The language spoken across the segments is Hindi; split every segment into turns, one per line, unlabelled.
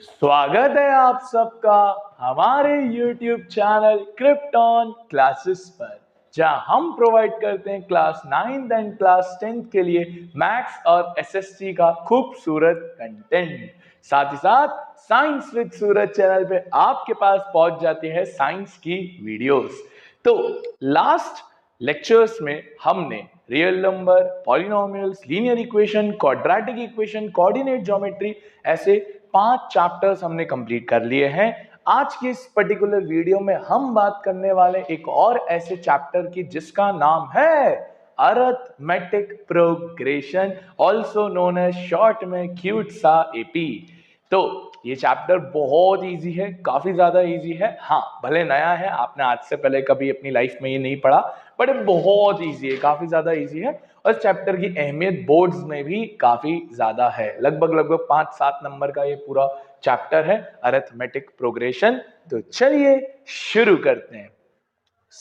स्वागत है आप सबका हमारे YouTube चैनल क्रिप्टॉन क्लासेस पर, जहां हम प्रोवाइड करते हैं class 9th and class 10th के लिए मैथ्स और एसएससी का खूबसूरत कंटेंट। साथ ही साथ साइंस विद सूरज चैनल पे आपके पास पहुंच जाती है साइंस की वीडियोस। तो लास्ट लेक्चर्स में हमने real number, polynomials, linear equation, quadratic equation, coordinate geometry ऐसे 5 चैप्टर्स हमने कंप्लीट कर लिए हैं। आज की इस पर्टिकुलर वीडियो में हम बात करने वाले एक और ऐसे चैप्टर की जिसका नाम है arithmetic progression, also known as short में क्यूट सा एपी। तो ये चैप्टर बहुत इजी है, काफी ज्यादा इजी है। हाँ, भले नया है, आपने आज से पहले कभी अपनी लाइफ में ये नहीं पढ़ा, बट ये बहुत इजी है, काफी ज्यादा इजी है। और इस चैप्टर की अहमियत बोर्ड्स में भी काफी ज्यादा है। लगभग 5-7 नंबर का ये पूरा चैप्टर है, अरिथमेटिक प्रोग्रेशन। तो चलिए शुरू करते हैं।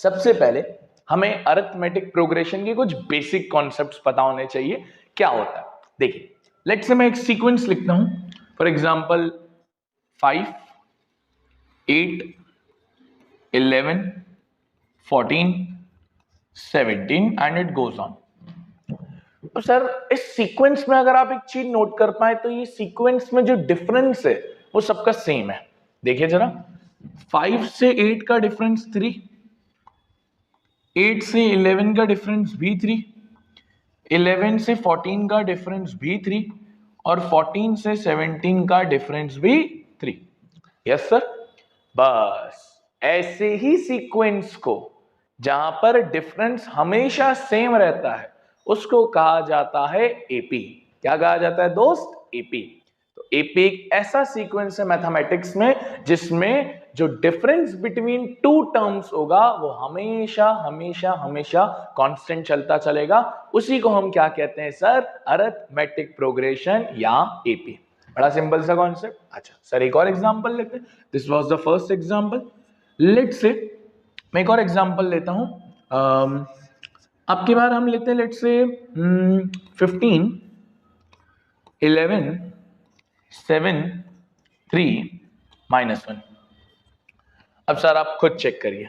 सबसे पहले हमें अरिथमेटिक प्रोग्रेशन के कुछ बेसिक कॉन्सेप्ट्स पता होने चाहिए। क्या होता है, देखिए, लेट्स से मैं एक सीक्वेंस लिखता हूं, for example 5, 8, 11, 14, 17 and it goes on. तो सर, इस सीक्वेंस में अगर आप एक चीज नोट कर पाए तो ये सीक्वेंस में जो डिफरेंस है वो सबका सेम है। देखिए जरा, 5 से 8 का डिफरेंस 3, 8 से 11 का डिफरेंस भी 3, 11 से 14 का डिफरेंस भी 3 और 14 से 17 का डिफरेंस भी 3। Yes sir. बस ऐसे ही सीक्वेंस को जहां पर डिफरेंस हमेशा सेम रहता है उसको कहा जाता है एपी। क्या कहा जाता है दोस्त? एपी। तो एपी एक ऐसा सीक्वेंस है मैथमेटिक्स में जिसमें जो डिफरेंस बिटवीन टू टर्म्स होगा वो हमेशा हमेशा हमेशा कांस्टेंट चलता चलेगा। उसी को हम क्या कहते हैं सर? अरिथमेटिक प्रोग्रेशन या एपी। बड़ा सिंपल सा कॉन्सेप्ट। अच्छा सर, एक और एग्जांपल लेते हैं। This was the first example. Let's say मैं एक और एग्जांपल लेता हूं। अब की बार हम लेते हैं लेट्स से 15, 11, 7, 3, -1। अब सर आप खुद चेक करिए,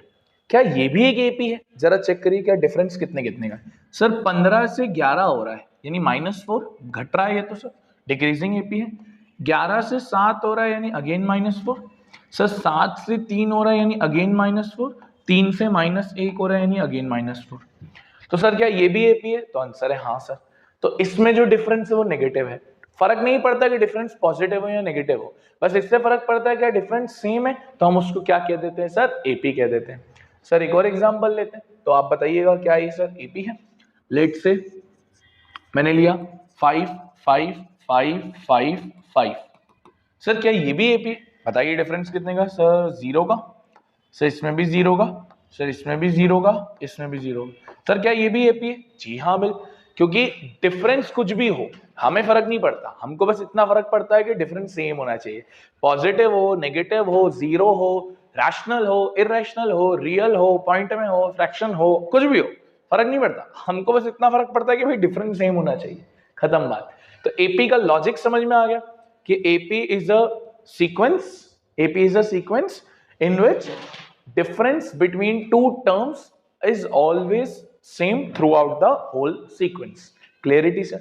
क्या ये भी एक एपी है? जरा चेक करिए क्या डिफरेंस कितने कितने का। सर 15 से 11 हो रहा है यानी -4, घट रहा है ये तो सर, डिक्रीजिंग एपी है। 11 से 7 हो रहा है यानी अगेन -4। सर 7 से 3 हो रहा है यानी अगेन -4। 3 से -1 हो रहा है यानी अगेन -4। तो सर क्या ये भी एपी है? तो आंसर है हाँ सर। तो इसमें जो डिफरेंस है वो नेगेटिव है। फर्क नहीं पड़ता कि डिफरेंस पॉजिटिव हो या नेगेटिव हो, बस इससे फर्क पड़ता है क्या डिफरेंस सेम है तो हम उसको क्या कह देते हैं सर? एपी कह देते हैं। सर एक और एग्जांपल लेते हैं, तो आप बताइएगा क्या ये सर एपी है? लेट से मैंने लिया 5, 5, 5, 5, 5। सर क्या ये भी एपी है? बताइए डिफरेंस कितने का सर? 0 का। सर इसमें भी 0 का, सर इसमें भी 0 का, इसमें भी 0 का। सर क्या ये भी एपी है? जी हाँ बिल्कुल, क्योंकि डिफरेंस कुछ भी हो हमें फर्क नहीं पड़ता, हमको बस इतना फर्क पड़ता है कि डिफरेंस सेम होना चाहिए। पॉजिटिव हो, नेगेटिव हो, जीरो हो, रैशनल हो, इरेशनल हो, रियल हो, पॉइंट में हो, फ्रैक्शन हो, कुछ भी हो, फर्क नहीं पड़ता। हमको बस इतना फर्क पड़ता है कि भाई डिफरेंस सेम होना चाहिए, खत्म बात। तो एपी का लॉजिक समझ में आ गया कि AP is a sequence in which difference between two terms is always same throughout the whole sequence. Clarity sir?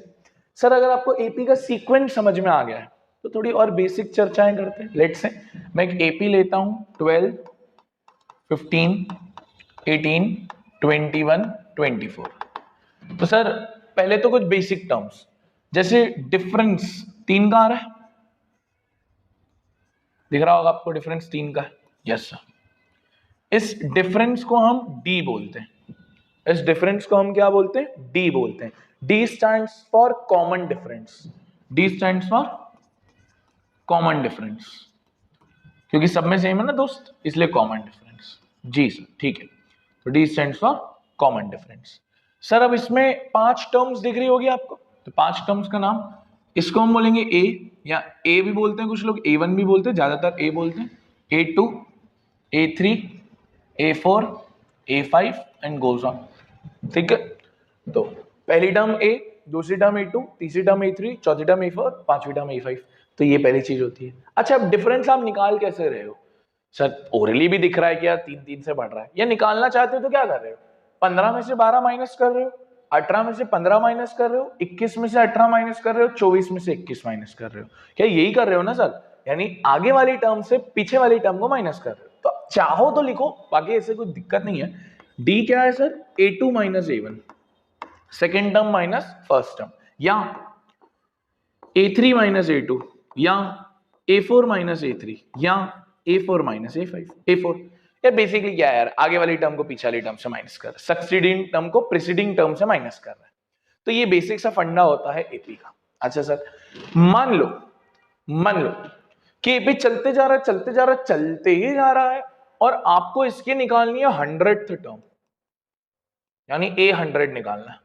Sir अगर आपको एपी का सीक्वेंस समझ में आ गया है तो थोड़ी और बेसिक चर्चाएं करते हैं। लेट्स से मैं एक एपी लेता हूं 12, 15, 18, 21, 24। तो सर पहले तो कुछ बेसिक टर्म्स, जैसे डिफरेंस 3 का आ रहा है, दिख रहा होगा आपको डिफरेंस 3 का है। Yes sir. इस डिफरेंस को हम डी बोलते हैं। इस डिफरेंस को हम क्या बोलते हैं? डी बोलते हैं। D stands for common difference. D stands for common difference, क्योंकि सब में सेम है ना दोस्त, इसलिए कॉमन डिफरेंस। जी सर ठीक है। तो D stands for common difference. Sir अब इसमें 5 टर्म्स दिख रही होगी आपको, तो 5 टर्म्स का नाम, इसको हम बोलेंगे ए, या ए भी बोलते हैं कुछ लोग, A1 भी बोलते हैं, ज्यादातर ए बोलते हैं, A2, A3, A4, A5 and goes on. ठीक है, तो पहली टर्म A, दूसरी टर्म A2, तीसरी टर्म A3, चौथी टर्म A4, पांचवी टर्म A5। तो ये पहली चीज होती है। अच्छा, अब डिफरेंस आप निकाल कैसे रहे हो? सर ओरली भी दिख रहा है कि यार 3 से बढ़ रहा है, या निकालना चाहते हो तो क्या कर रहे हो? 15 में से 12 माइनस कर रहे हो, 18 में से 15 माइनस कर रहे हो, 21 में से 18 माइनस कर रहे हो, 24 में से 21 माइनस कर रहे हो। क्या यही कर रहे हो ना सर? यानी आगे वाली टर्म से पीछे वाली टर्म को माइनस कर रहे हो। तो चाहो तो लिखो, बाकी ऐसे कोई दिक्कत नहीं है। डी क्या है sir? a2 minus a1, second term minus first term, या a3 माइनस a2, या a4 माइनस a3, या a4 माइनस a4। ये बेसिकली क्या है यार? आगे वाली टर्म को पीछे वाली टर्म से माइनस कर, सक्सीडिंग टर्म को प्रीसीडिंग टर्म से माइनस कर रहा है। तो ये बेसिक सा फंडा होता है एपी का। अच्छा सर, मान लो कि एपी चलते जा ही जा रहा है और आपको इसकी निकालनी है 100th टर्म, यानी a100 निकालना है।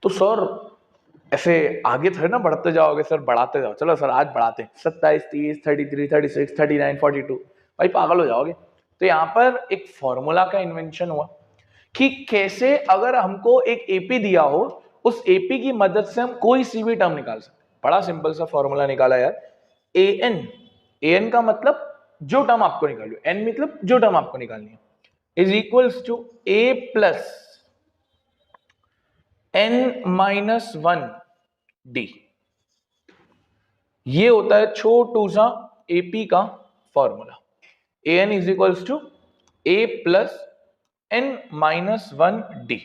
तो सर ऐसे आगे थे ना, बढ़ते जाओगे सर, बढ़ाते जाओ। चलो सर आज बढ़ाते हैं, 27, 30, 33, 36, 39, 42, भाई पागल हो जाओगे। तो यहां पर एक फॉर्मूला का इन्वेंशन हुआ कि कैसे अगर हमको एक एपी दिया हो, उस एपी की मदद से हम कोई सी भी टर्म निकाल सकते। बड़ा सिंपल सा फॉर्मूला निकाला यार, एन का मतलब जो टर्म आपको निकालनी है, एन मतलब जो टर्म आपको निकालनी है, is equals to A plus n-1 D. ये होता है छोटू सा एपी का formula. an is equals to A plus n-1 D.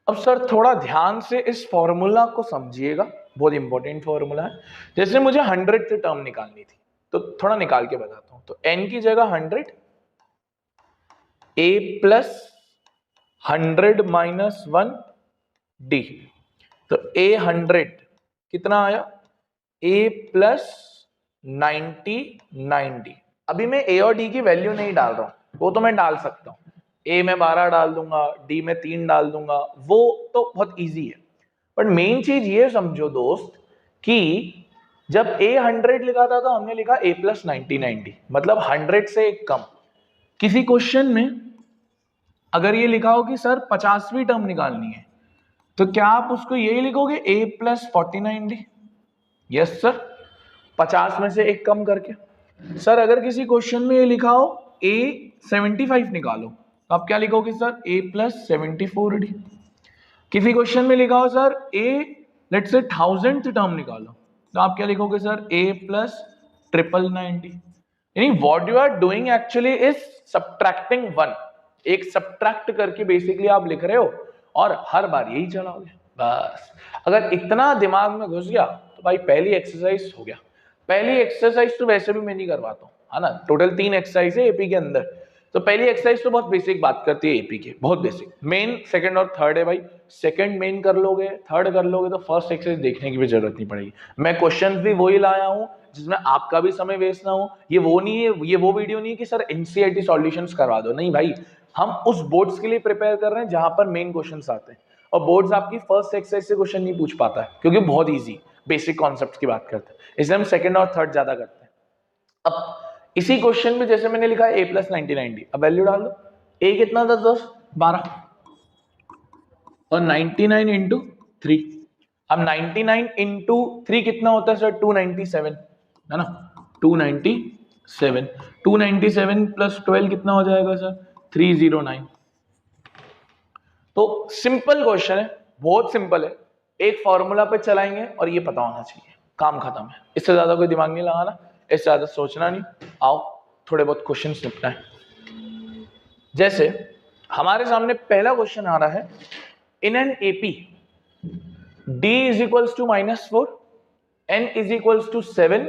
अब सर थोड़ा ध्यान से इस फॉर्मूला को समझिएगा, बहुत इंपॉर्टेंट फॉर्मूला है। जैसे मुझे 100th टर्म निकालनी थी, तो थोड़ा निकाल के बताता हूं। तो n की जगह 100, a प्लस 100 माइनस 1 डी। तो a100 कितना आया? a plus 99 D. अभी मैं a और d की वैल्यू नहीं डाल रहा हूं, वो तो मैं डाल सकता हूं। a में 12 डाल दूंगा, d में 3 डाल दूंगा, वो तो बहुत इजी है। बट मेन चीज ये समझो दोस्त कि जब a100 लिखा था तो हमने लिखा a प्लस 99 डी, मतलब 100 से एक कम। किसी क्वेश्चन में अगर ये लिखा हो कि सर 50वीं टर्म निकालनी है, तो क्या आप उसको यही लिखोगे a plus 49 D? Yes sir, 50 में से एक कम करके। सर अगर किसी क्वेश्चन में ये लिखा हो a 75 निकालो, तो आप क्या लिखोगे सर? a plus 74 D. किसी क्वेश्चन में लिखा हो sir a let's say 1000th term निकालो, तो आप क्या लिखोगे सर? a plus 999 D. यानी what you are doing actually is subtracting 1, एक सब्ट्रैक्ट करके बेसिकली आप लिख रहे हो और हर बार यही चलाओगे बस। अगर इतना दिमाग में घुस गया तो भाई पहली एक्सरसाइज हो गया। पहली एक्सरसाइज तो वैसे भी मैं नहीं करवाता हूँ, है ना। टोटल 3 एक्सरसाइज है एपी के अंदर। तो पहली एक्सरसाइज तो बहुत बेसिक बात करती है एपी के, बहुत बेसिक। मेन, सेकंड और थर्ड है भाई। सेकंड मेन कर लोगे, थर्ड कर लोगे, तो फर्स्ट एक्सरसाइज देखने की भी जरूरत नहीं पड़ेगी। मैं क्वेश्चन भी वही लाया हूँ जिसमें आपका भी समय वेस्ट ना हो। ये वो नहीं है, ये वो वीडियो नहीं है कि सर एनसीईआरटी सॉल्यूशंस करवा दो, नहीं भाई। हम उस बोर्ड्स के लिए प्रिपेयर कर रहे हैं जहां पर मेन क्वेश्चंस आते हैं, और बोर्ड्स आपकी फर्स्ट एक्सरसाइज से क्वेश्चन नहीं पूछ पाता है क्योंकि बहुत इजी बेसिक कॉन्सेप्ट्स की बात करते हैं, इसलिए हम सेकंड और थर्ड ज्यादा करते हैं। अब इसी क्वेश्चन में जैसे मैंने लिखा है a प्लस 99 डी, अब वैल्यू डाल दो। a कितना था दोस्त? 12, और 99 इंटू 3। अब 99 इंटू 3 कितना होता है सर? 297, है ना। 297, 297 प्लस 12 कितना हो जाएगा सर? 309। तो सिंपल क्वेश्चन है, बहुत सिंपल है। एक फॉर्मूला पे चलाएंगे और ये पता होना चाहिए, काम खत्म है। इससे ज्यादा कोई दिमाग नहीं लगाना, इससे ज्यादा सोचना नहीं। आओ थोड़े बहुत क्वेश्चन निपटाएं। जैसे हमारे सामने पहला क्वेश्चन आ रहा है, in an AP d is equals to -4, n is equals to 7,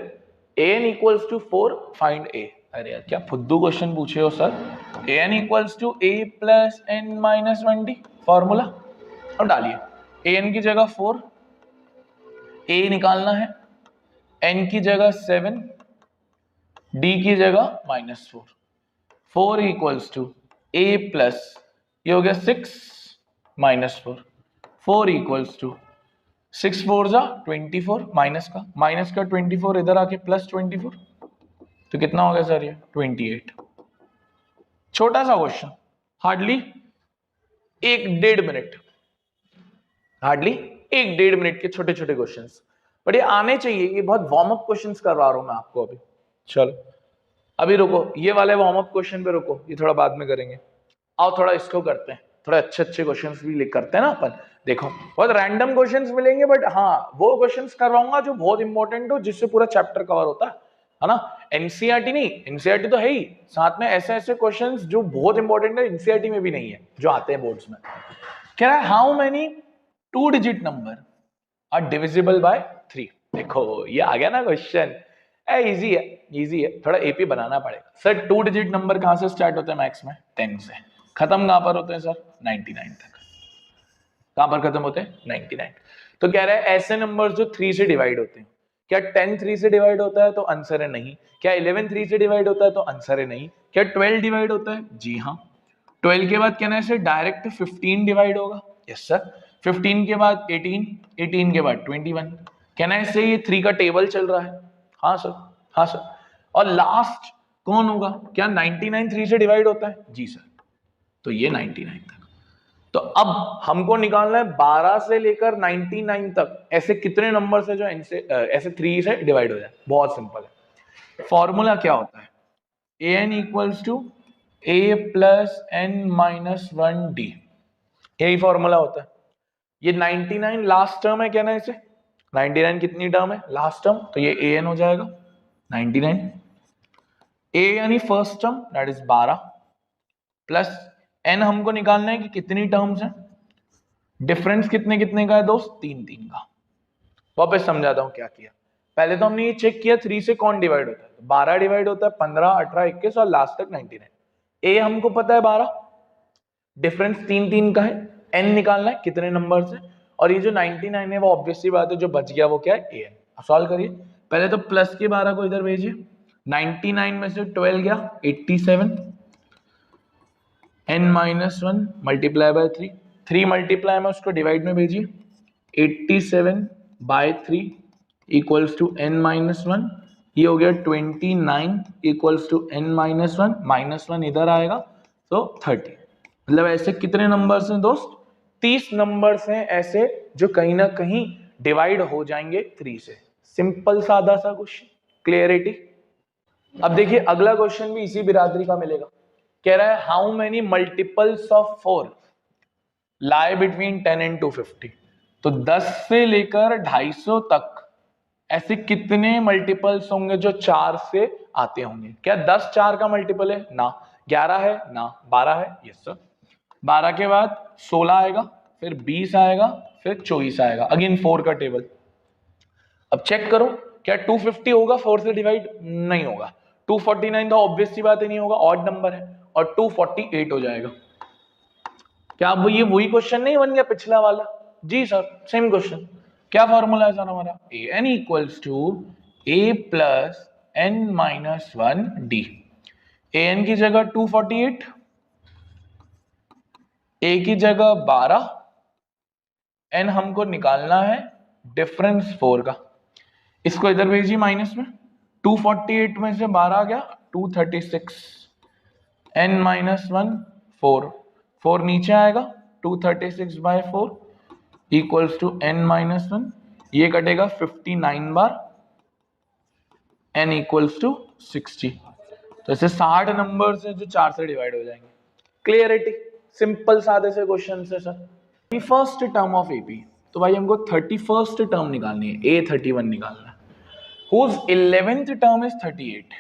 an equals to 4, find a। अरे यार क्या फुद्दू क्वेश्चन पूछे हो sir. an equals to a plus n-1 d formula, अब डालिए। an की जगह 4, a निकालना है, n की जगह 7, d की जगह -4, 4 इक्वल्स टू a प्लस, ये हो गया 6 -4, 4 इक्वल्स टू 6 4 जा 24, माइनस का 24 इधर आके प्लस 24, तो कितना हो गया सर? ये 28। छोटा सा question, hardly 1-1.5 minute, hardly 1-1.5 minute के छोटे छोटे क्वेश्चंस, बट ये आने चाहिए, ये बहुत वार्म अप क्वेश्चंस करवा रहा हूं मैं आपको अभी। चलो अभी रुको, ये वाले वार्म अप क्वेश्चन पे रुको, ये थोड़ा बाद में करेंगे। आओ थोड़ा इसको करते हैं, थोड़ा अच्छे अच्छे क्वेश्चंस भी लिख करते हैं ना अपन। देखो बहुत रैंडम क्वेश्चंस मिलेंगे, बट हाँ वो क्वेश्चंस करवाऊंगा जो बहुत इंपॉर्टेंट हो, जिससे पूरा चैप्टर कवर होता है ना। एनसीईआरटी नहीं, एनसीईआरटी तो है ही, साथ में ऐसे ऐसे क्वेश्चंस जो बहुत इंपॉर्टेंट है, एनसीईआरटी में भी नहीं है, जो आते हैं बोर्ड्स में। कह रहा है how many 2 digit number are divisible by 3। देखो ये आ गया ना क्वेश्चन, इजी है, इजी है, थोड़ा एपी बनाना पड़ेगा। सर 2 डिजिट नंबर कहां से स्टार्ट होते हैं मैथ्स में? 10 से। खत्म कहां पर होते हैं सर? 99 तक। कहां पर खत्म होते हैं? 99। तो कह रहा है ऐसे नंबर्स जो 3 से डिवाइड होते हैं। क्या 10 3 से डिवाइड होता है? तो आंसर है नहीं। क्या 11 3 से डिवाइड होता है? तो आंसर है नहीं। क्या 12 डिवाइड होता है? जी हाँ। 12 के बाद कहना है डायरेक्ट 15 डिवाइड होगा। Yes sir. 15 के बाद 18, 18 के बाद 21। कहना है इससे ये 3 का टेबल चल रहा है। हाँ सर, हाँ सर। और लास्ट कौन होगा? क्या 99 3 से डिवाइड होता है? जी सर। तो ये 99 तक। तो अब हमको निकालना है 12 से लेकर 99 तक ऐसे कितने नंबर से जो इनसे ऐसे 3 से डिवाइड हो जाए। बहुत सिंपल है। फॉर्मूला क्या होता है? an equals to a plus n minus 1d, यही फॉर्मूला होता है। ये 99 लास्ट टर्म है, क्या ना इसे 99 कितनी टर्म है? लास्ट टर्म, तो ये an हो जाएगा 99। a यानी first term that is 12 plus n हमको निकालना है कि कितनी टर्म्स है। डिफरेंस कितने कितने का है दोस्त? 3 3 का। वापस समझाता हूं क्या किया। पहले तो हमने ये चेक किया 3 से कौन डिवाइड होता है। 12 डिवाइड होता है 15, 18, 21 और लास्ट तक 99। ए हमको पता है 12, डिफरेंस 3 3 का है, एन निकालना है कितने नंबर से, और ये जो 99 है वो ऑब्वियसली बात है जो बच गया वो क्या है? A N. अब सॉल्व करिए। पहले तो प्लस के 12 को इधर भेजिए, 99 में से 12 गया 87, n minus 1 multiply by 3, 3 multiply में उसको डिवाइड में भेजिए, 87 by 3 equals to n minus 1, ये हो गया 29 equals to n minus 1, minus 1 इधर आएगा तो 30। मतलब ऐसे कितने नंबर्स हैं दोस्त? 30 नंबर्स हैं ऐसे जो कहीं ना कहीं डिवाइड हो जाएंगे 3 से। सिंपल सादा सा क्वेश्चन, क्लियरिटी। अब देखिए अगला क्वेश्चन भी इसी बिरादरी का मिलेगा। कह रहा है how many multiples of 4 lie between 10 and 250। तो 10 से लेकर 250 तक ऐसे कितने मल्टीपल्स होंगे जो 4 से आते होंगे। क्या 10 4 का मल्टीपल है? ना। 11 है? ना। 12 है? Yes sir. 12 के बाद 16 आएगा, फिर 20 आएगा, फिर 24 आएगा, अगेन 4 का टेबल। अब चेक करो क्या 250 होगा 4 से डिवाइड? नहीं होगा। 249 तो ऑब्वियस सी बात है नहीं होगा, ऑड नंबर है, और 248 हो जाएगा। क्या अब ये वही क्वेश्चन नहीं बन गया पिछला वाला? जी सर, सेम क्वेश्चन। क्या फॉर्मूला है सर हमारा? A N equals to A plus N minus 1 D. A N की जगह 248, ए की जगह 12, एन हमको निकालना है डिफरेंस 4 का। इसको इधर भेजिए माइनस में, 248 में से 12 गया 236, एन माइनस 1 4, 4 नीचे आएगा 236 by 4 equals to N minus 1, ये कटेगा 59 बार, एन इक्वल्स टू 60। तो ऐसे 60 नंबर से जो 4 से डिवाइड हो जाएंगे। क्लियरिटी, सिंपल सादे से क्वेश्चन है sir. 31st term of AP, तो भाई हमको 31st टर्म निकालनी है, A31 निकालना है। Whose 11th term is 38।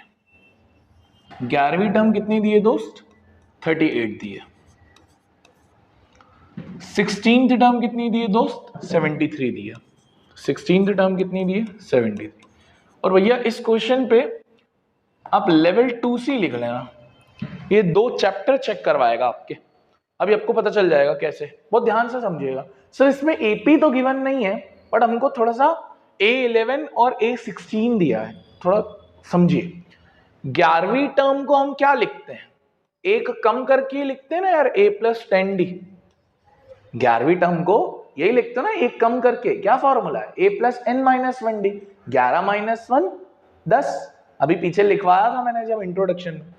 11वीं टर्म कितनी दी है दोस्त? 38 दी है। 16th टर्म कितनी दी है दोस्त? 73 दी है। 16th टर्म कितनी दी है? 73। और भैया इस क्वेश्चन पे आप लेवल 2C लिख लेना, ये 2 चैप्टर चेक करवाएगा आपके। अभी आपको पता चल जाएगा कैसे, बहुत ध्यान से समझिएगा। सर इसमें एपी तो गिवन नहीं है, बट हमको थोड़ा सा A11 और A16 दिया है, थोड़ा समझिए। 11वीं टर्म को हम क्या लिखते हैं? एक कम करके लिखते हैं ना यार, A प्लस 10D। 11वीं टर्म को यही लिखते हो ना, एक कम करके। क्या फॉर्मूला है? A plus n minus 1D। 11 minus 1 10, अभी पीछे लिखवाया था मैंने जब इंट्रोडक्शन में।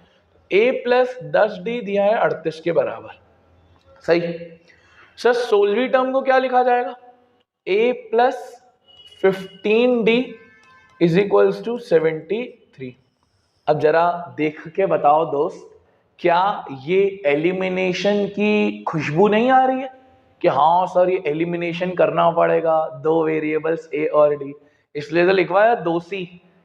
A प्लस 10D दिया है 38 के बराबर, सही। सर 16वीं टर्म को क्या लिखा जाएगा? A plus 15d is equals to 73। अब जरा देख के बताओ दोस्त, क्या ये एलिमिनेशन की खुशबू नहीं आ रही है कि हाँ सर ये एलिमिनेशन करना पड़ेगा, दो वेरिएबल्स ए और डी, इसलिए तो लिखवाया 2c,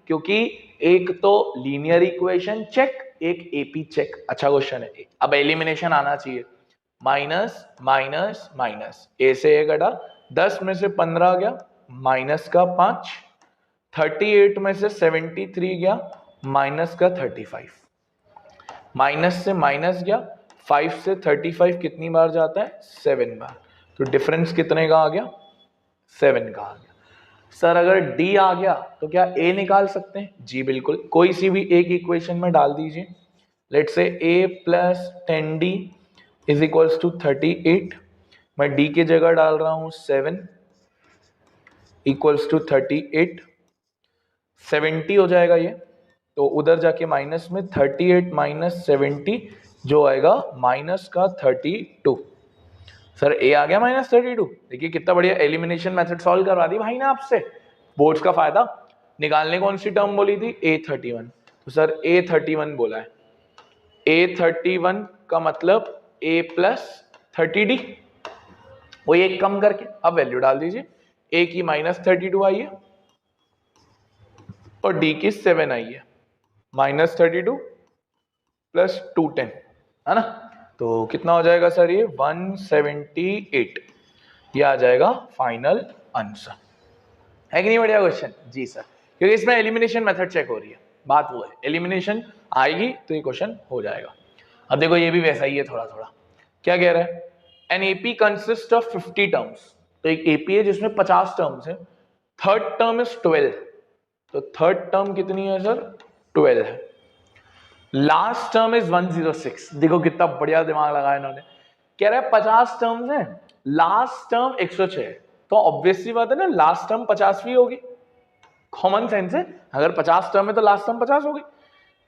क्योंकि एक तो लीनियर इक्वेशन चेक, एक एपी चेक। अच्छा क्वेश्चन है। अब एलिमिनेशन आना चाहिए, माइनस माइनस माइनस, ए से ए घटा, 10 में से 15 गया, माइनस का 5, 38 में से 73 गया, माइनस का 35, माइनस से माइनस गया, 5 से 35 कितनी बार जाता है? 7 बार। तो डिफरेंस कितने का आ गया? 7 का आ गया। सर अगर डी आ गया तो क्या ए निकाल सकते हैं? जी बिल्कुल, कोई सी भी एक इक्वेशन में डाल दीजिए। Let say a plus 10d is equals to 38, मैं d की जगह डाल रहा हूं 7 इक्वल्स टू 38, 70 हो जाएगा ये, तो उधर जाके माइनस में 38 माइनस 70 जो आएगा माइनस का 32। सर ए आ गया माइनस 32। देखिए कितना बढ़िया एलिमिनेशन मेथड सॉल्व करवा दी भाई ने आपसे, बोर्ड्स का फायदा निकालने। कौन सी टर्म बोली थी? A31। तो सर A31 बोला है, A31 का मतलब A प्लस 30d, वो एक कम करके अब वैल्यू डाल दीजिए। A की माइनस 32 आई है और D की 7 आई है, माइनस 32 प्लस 210 है ना, तो कितना हो जाएगा सर? ये 178, ये आ जाएगा फाइनल आंसर। है कि नहीं बढ़िया क्वेश्चन? जी सर, क्योंकि इसमें एलिमिनेशन मेथड चेक हो रही है, बात वो है एलिमिनेशन आएगी तो ये क्वेश्चन हो जाएगा। अब देखो ये भी वैसा ही है थोड़ा थोड़ा। क्या कह रहा है? An AP consist of 50 terms, तो एक एपी है जिसमें 50 टर्म्स है, थर्ड टर्म इज 12, तो थर्ड टर्म कितनी है सर? 12 है। लास्ट टर्म इज 106, देखो कितना बढ़िया दिमाग लगाया इन्होंने। कह रहा है 50 टर्म्स है, लास्ट टर्म 106 है, तो ऑब्वियसली बात है ना लास्ट टर्म 50वीं होगी, कॉमन सेंस है, अगर 50 टर्म है तो लास्ट टर्म 50 होगी।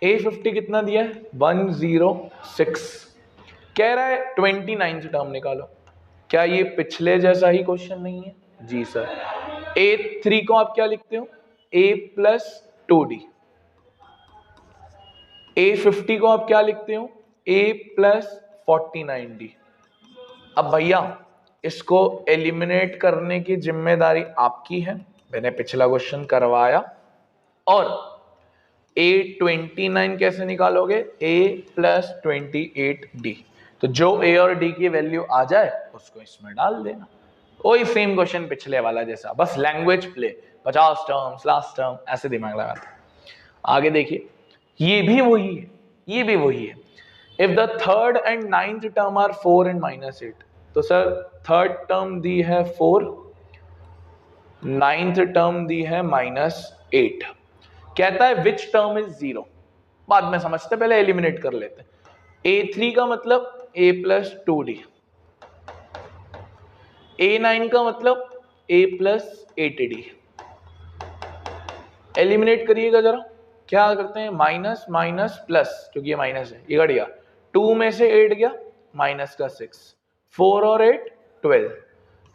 A50 कितना दिया है? 106। कह रहा है 29 टर्म निकालो। क्या ये पिछले जैसा ही क्वेश्चन नहीं है? जी सर। A3 को आप क्या लिखते हो? A plus 2d। A50 को आप क्या लिखते हो? A plus 49d। अब भैया इसको एलिमिनेट करने की जिम्मेदारी आपकी है, मैंने पिछला क्वेश्चन करवाया। और A29 कैसे निकालोगे? A प्लस 28d, तो जो A और D की वैल्यू आ जाए उसको इसमें डाल देना। वही सेम क्वेश्चन पिछले वाला जैसा, बस language play, 50 terms last term ऐसे दिमाग लगाते। आगे देखिए, ये भी वही है, ये भी वही है। If the third and ninth term are 4 and -8, तो सर थर्ड टर्म दी है 4, नाइन्थ टर्म दी है -8। कहता है विच टर्म इज 0, बाद में समझते, पहले एलिमिनेट कर लेते हैं। A3 का मतलब A प्लस 2d, A9 का मतलब A प्लस 8d। एलिमिनेट करिएगा जरा, क्या करते हैं? माइनस माइनस प्लस, क्योंकि ये माइनस है, ये घट गया, 2 में से 8 गया, माइनस का 6, 4 और 8 12,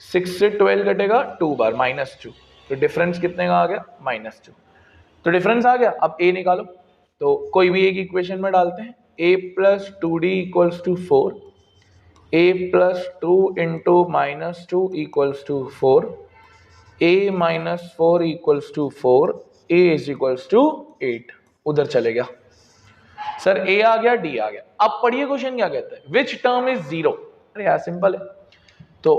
6 से 12 घटेगा 2 बार, -2, तो डिफरेंस कितने का आ गया? -2। तो डिफरेंस आ गया। अब A निकालो, तो कोई भी एक इक्वेशन में डालते हैं। A plus 2d equals to 4, A plus 2 into -2 equals to 4, A minus 4 equals to 4, A is equals to 8। उधर चले गया सर, A आ गया, D आ गया। अब पढ़िए क्वेश्चन क्या कहता है, विच टर्म इज 0। अरे यार सिंपल है, तो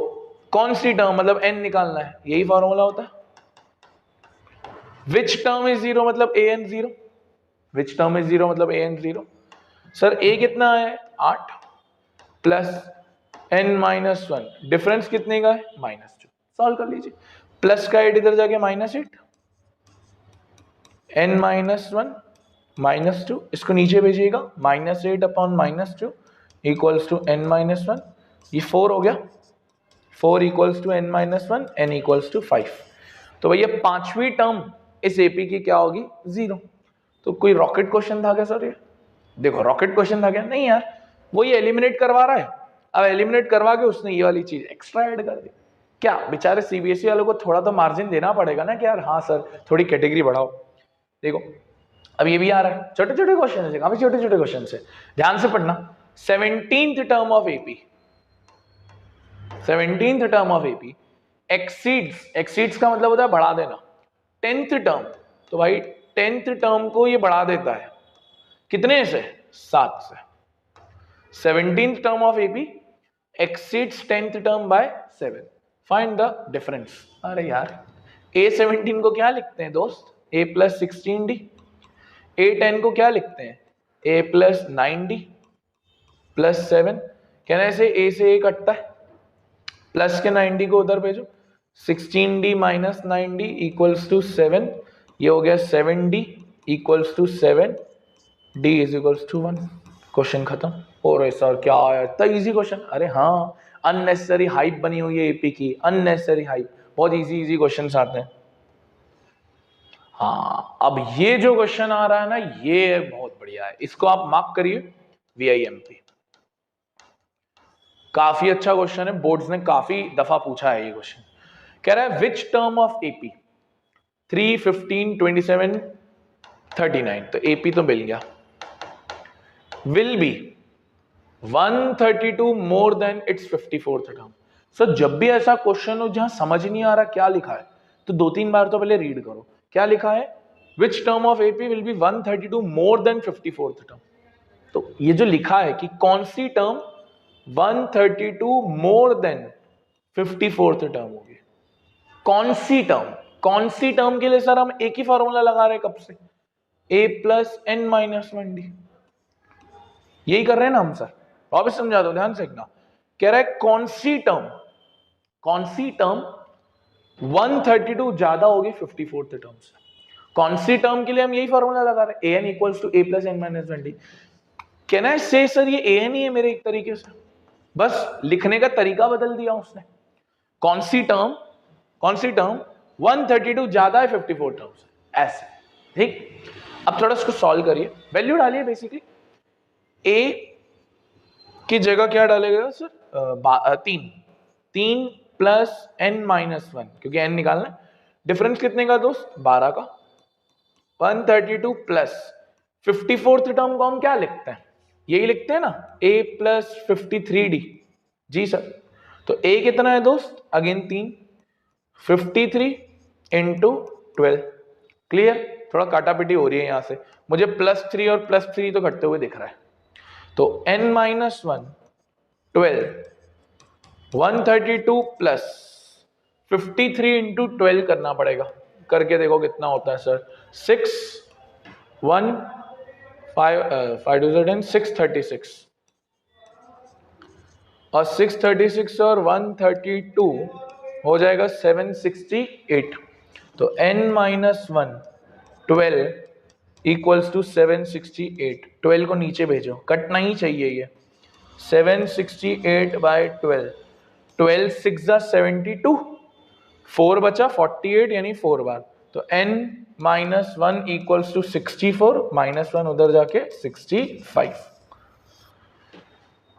कौन सी टर्म, मतलब n निकालना है, यही फॉर्मूला होता है। विच टर्म इज 0 मतलब an 0, विच टर्म इज 0 मतलब an 0। सर A कितना है? 8 प्लस n माइनस 1, डिफरेंस कितने का है? -2। सॉल्व कर लीजिए, प्लस का 8 इधर जाके -8, n माइनस 1 -2, इसको नीचे भेजिएगा, -8 upon -2 equals to n minus 1, ये 4 हो गया, 4 equals to n minus 1, n equals to 5। तो भैया पांचवी टर्म इस एपी की क्या होगी? 0। तो कोई रॉकेट क्वेश्चन था क्या सर ये? देखो रॉकेट क्वेश्चन था क्या? नहीं यार, वो ये एलिमिनेट करवा रहा है, अब एलिमिनेट करवा के उसने ये वाली चीज एक्स्ट्रा ऐड कर दी। क्या बेचारे सीबीएसई वालों को थोड़ा तो मार्जिन देना पड़ेगा ना कि यार हाँ सर थोड़ी कैटेगरी बढ़ाओ। देखो अब ये भी आ रहा है, छोटे छोटे क्वेश्चन है, काफी छोटे छोटे क्वेश्चन है, ध्यान से पढ़ना। 17th term of AP, 17th term of AP exceeds, exceeds का मतलब होता है बढ़ा देना, 10th टर्म, तो भाई 10th टर्म को ये बढ़ा देता है कितने से, 7 से। 17th term of AP exceeds 10th term by 7, find the difference. अरे यार A17 को क्या लिखते हैं दोस्त, A प्लस 16D। A10 को क्या लिखते हैं, A प्लस 9D प्लस 7। कहना ऐसे A से A कटता है, प्लस के 9D को उधर भेजो, 16D minus 9D equals to 7, ये हो गया 7D equals to 7, D is equals to 1। Question खत्म। और सर क्या आया, इतना इजी क्वेश्चन। अरे हाँ, अननेसेसरी हाइप बनी हुई है एपी की, अननेसेसरी हाइप, बहुत इजी इजी क्वेश्चन आते हैं। हाँ अब ये जो क्वेश्चन आ रहा है ना, ये बहुत बढ़िया है, इसको आप मार्क करिए VIMP। काफी अच्छा क्वेश्चन है, बोर्ड्स ने काफी दफा पूछा है ये क्वेश्चन। कह रहा है विच टर्म ऑफ एपी 3, 15, 27, 39, तो एपी तो मिल गया, will be 132 more then it's 54th term. Sir जब भी ऐसा क्वेश्चन हो जहां समझ नहीं आ रहा क्या लिखा है, तो 2-3 बार तो पहले रीड करो क्या लिखा है। Which term of AP will be 132 more than 54th term. तो ये जो लिखा है कि कौन सी term 132 more than 54th term होगी, कौन सी टर्म, कौन सी टर्म के लिए सर हम एक ही फॉर्मूला लगा रहे हैं कब से, a plus n minus 1d, यही कर रहे हैं ना हम सर। वापस समझा दो, ध्यान से देखना। कह रहा है कौन सी टर्म, कौन सी टर्म 132 ज्यादा होगी 54th टर्म से, कौन सी टर्म के लिए हम यही फॉर्मूला लगा रहे हैं, an equals to a plus n minus 1d। कहना है से सर ये an ही है मेरे एक तरीके से, बस लिखने का तरीका बदल दिया उसने। कौन सी टर्म, कौन सी टर्म 132 ज्यादा है 54 टर्म से, ऐसे। ठीक, अब थोड़ा इसको सॉल्व करिए, वैल्यू डालिए। बेसिकली a की जगह क्या डालेगा सर, 3 प्लस n माइनस 1, क्योंकि n निकालना है। डिफरेंस कितने का दोस्त, 12 का। 132 प्लस 54th टर्म को हम क्या लिखते हैं, यही लिखते हैं ना, a प्लस 53d। जी सर, तो a कितना है दोस्त, अगेन 3, 53 इंटू 12। क्लियर, थोड़ा काटापिटी हो रही है यहां से, मुझे +3 और +3 तो घटते हुए दिख रहा है। तो n माइनस 1 12, 132 प्लस 53 इंटू 12 करना पड़ेगा, करके देखो कितना होता है सर, 6 1 5 2 10 636, और 636 और 132 हो जाएगा 768। तो n माइनस 1 12 इक्वल्स टू 768। 12 को नीचे भेजो, कटना ही चाहिए ये, 768 बाय 12, 12 6 72, 4 बचा 48 यानी 4 बार। तो n minus 1 equals to 64, minus 1 उधर जाके 65।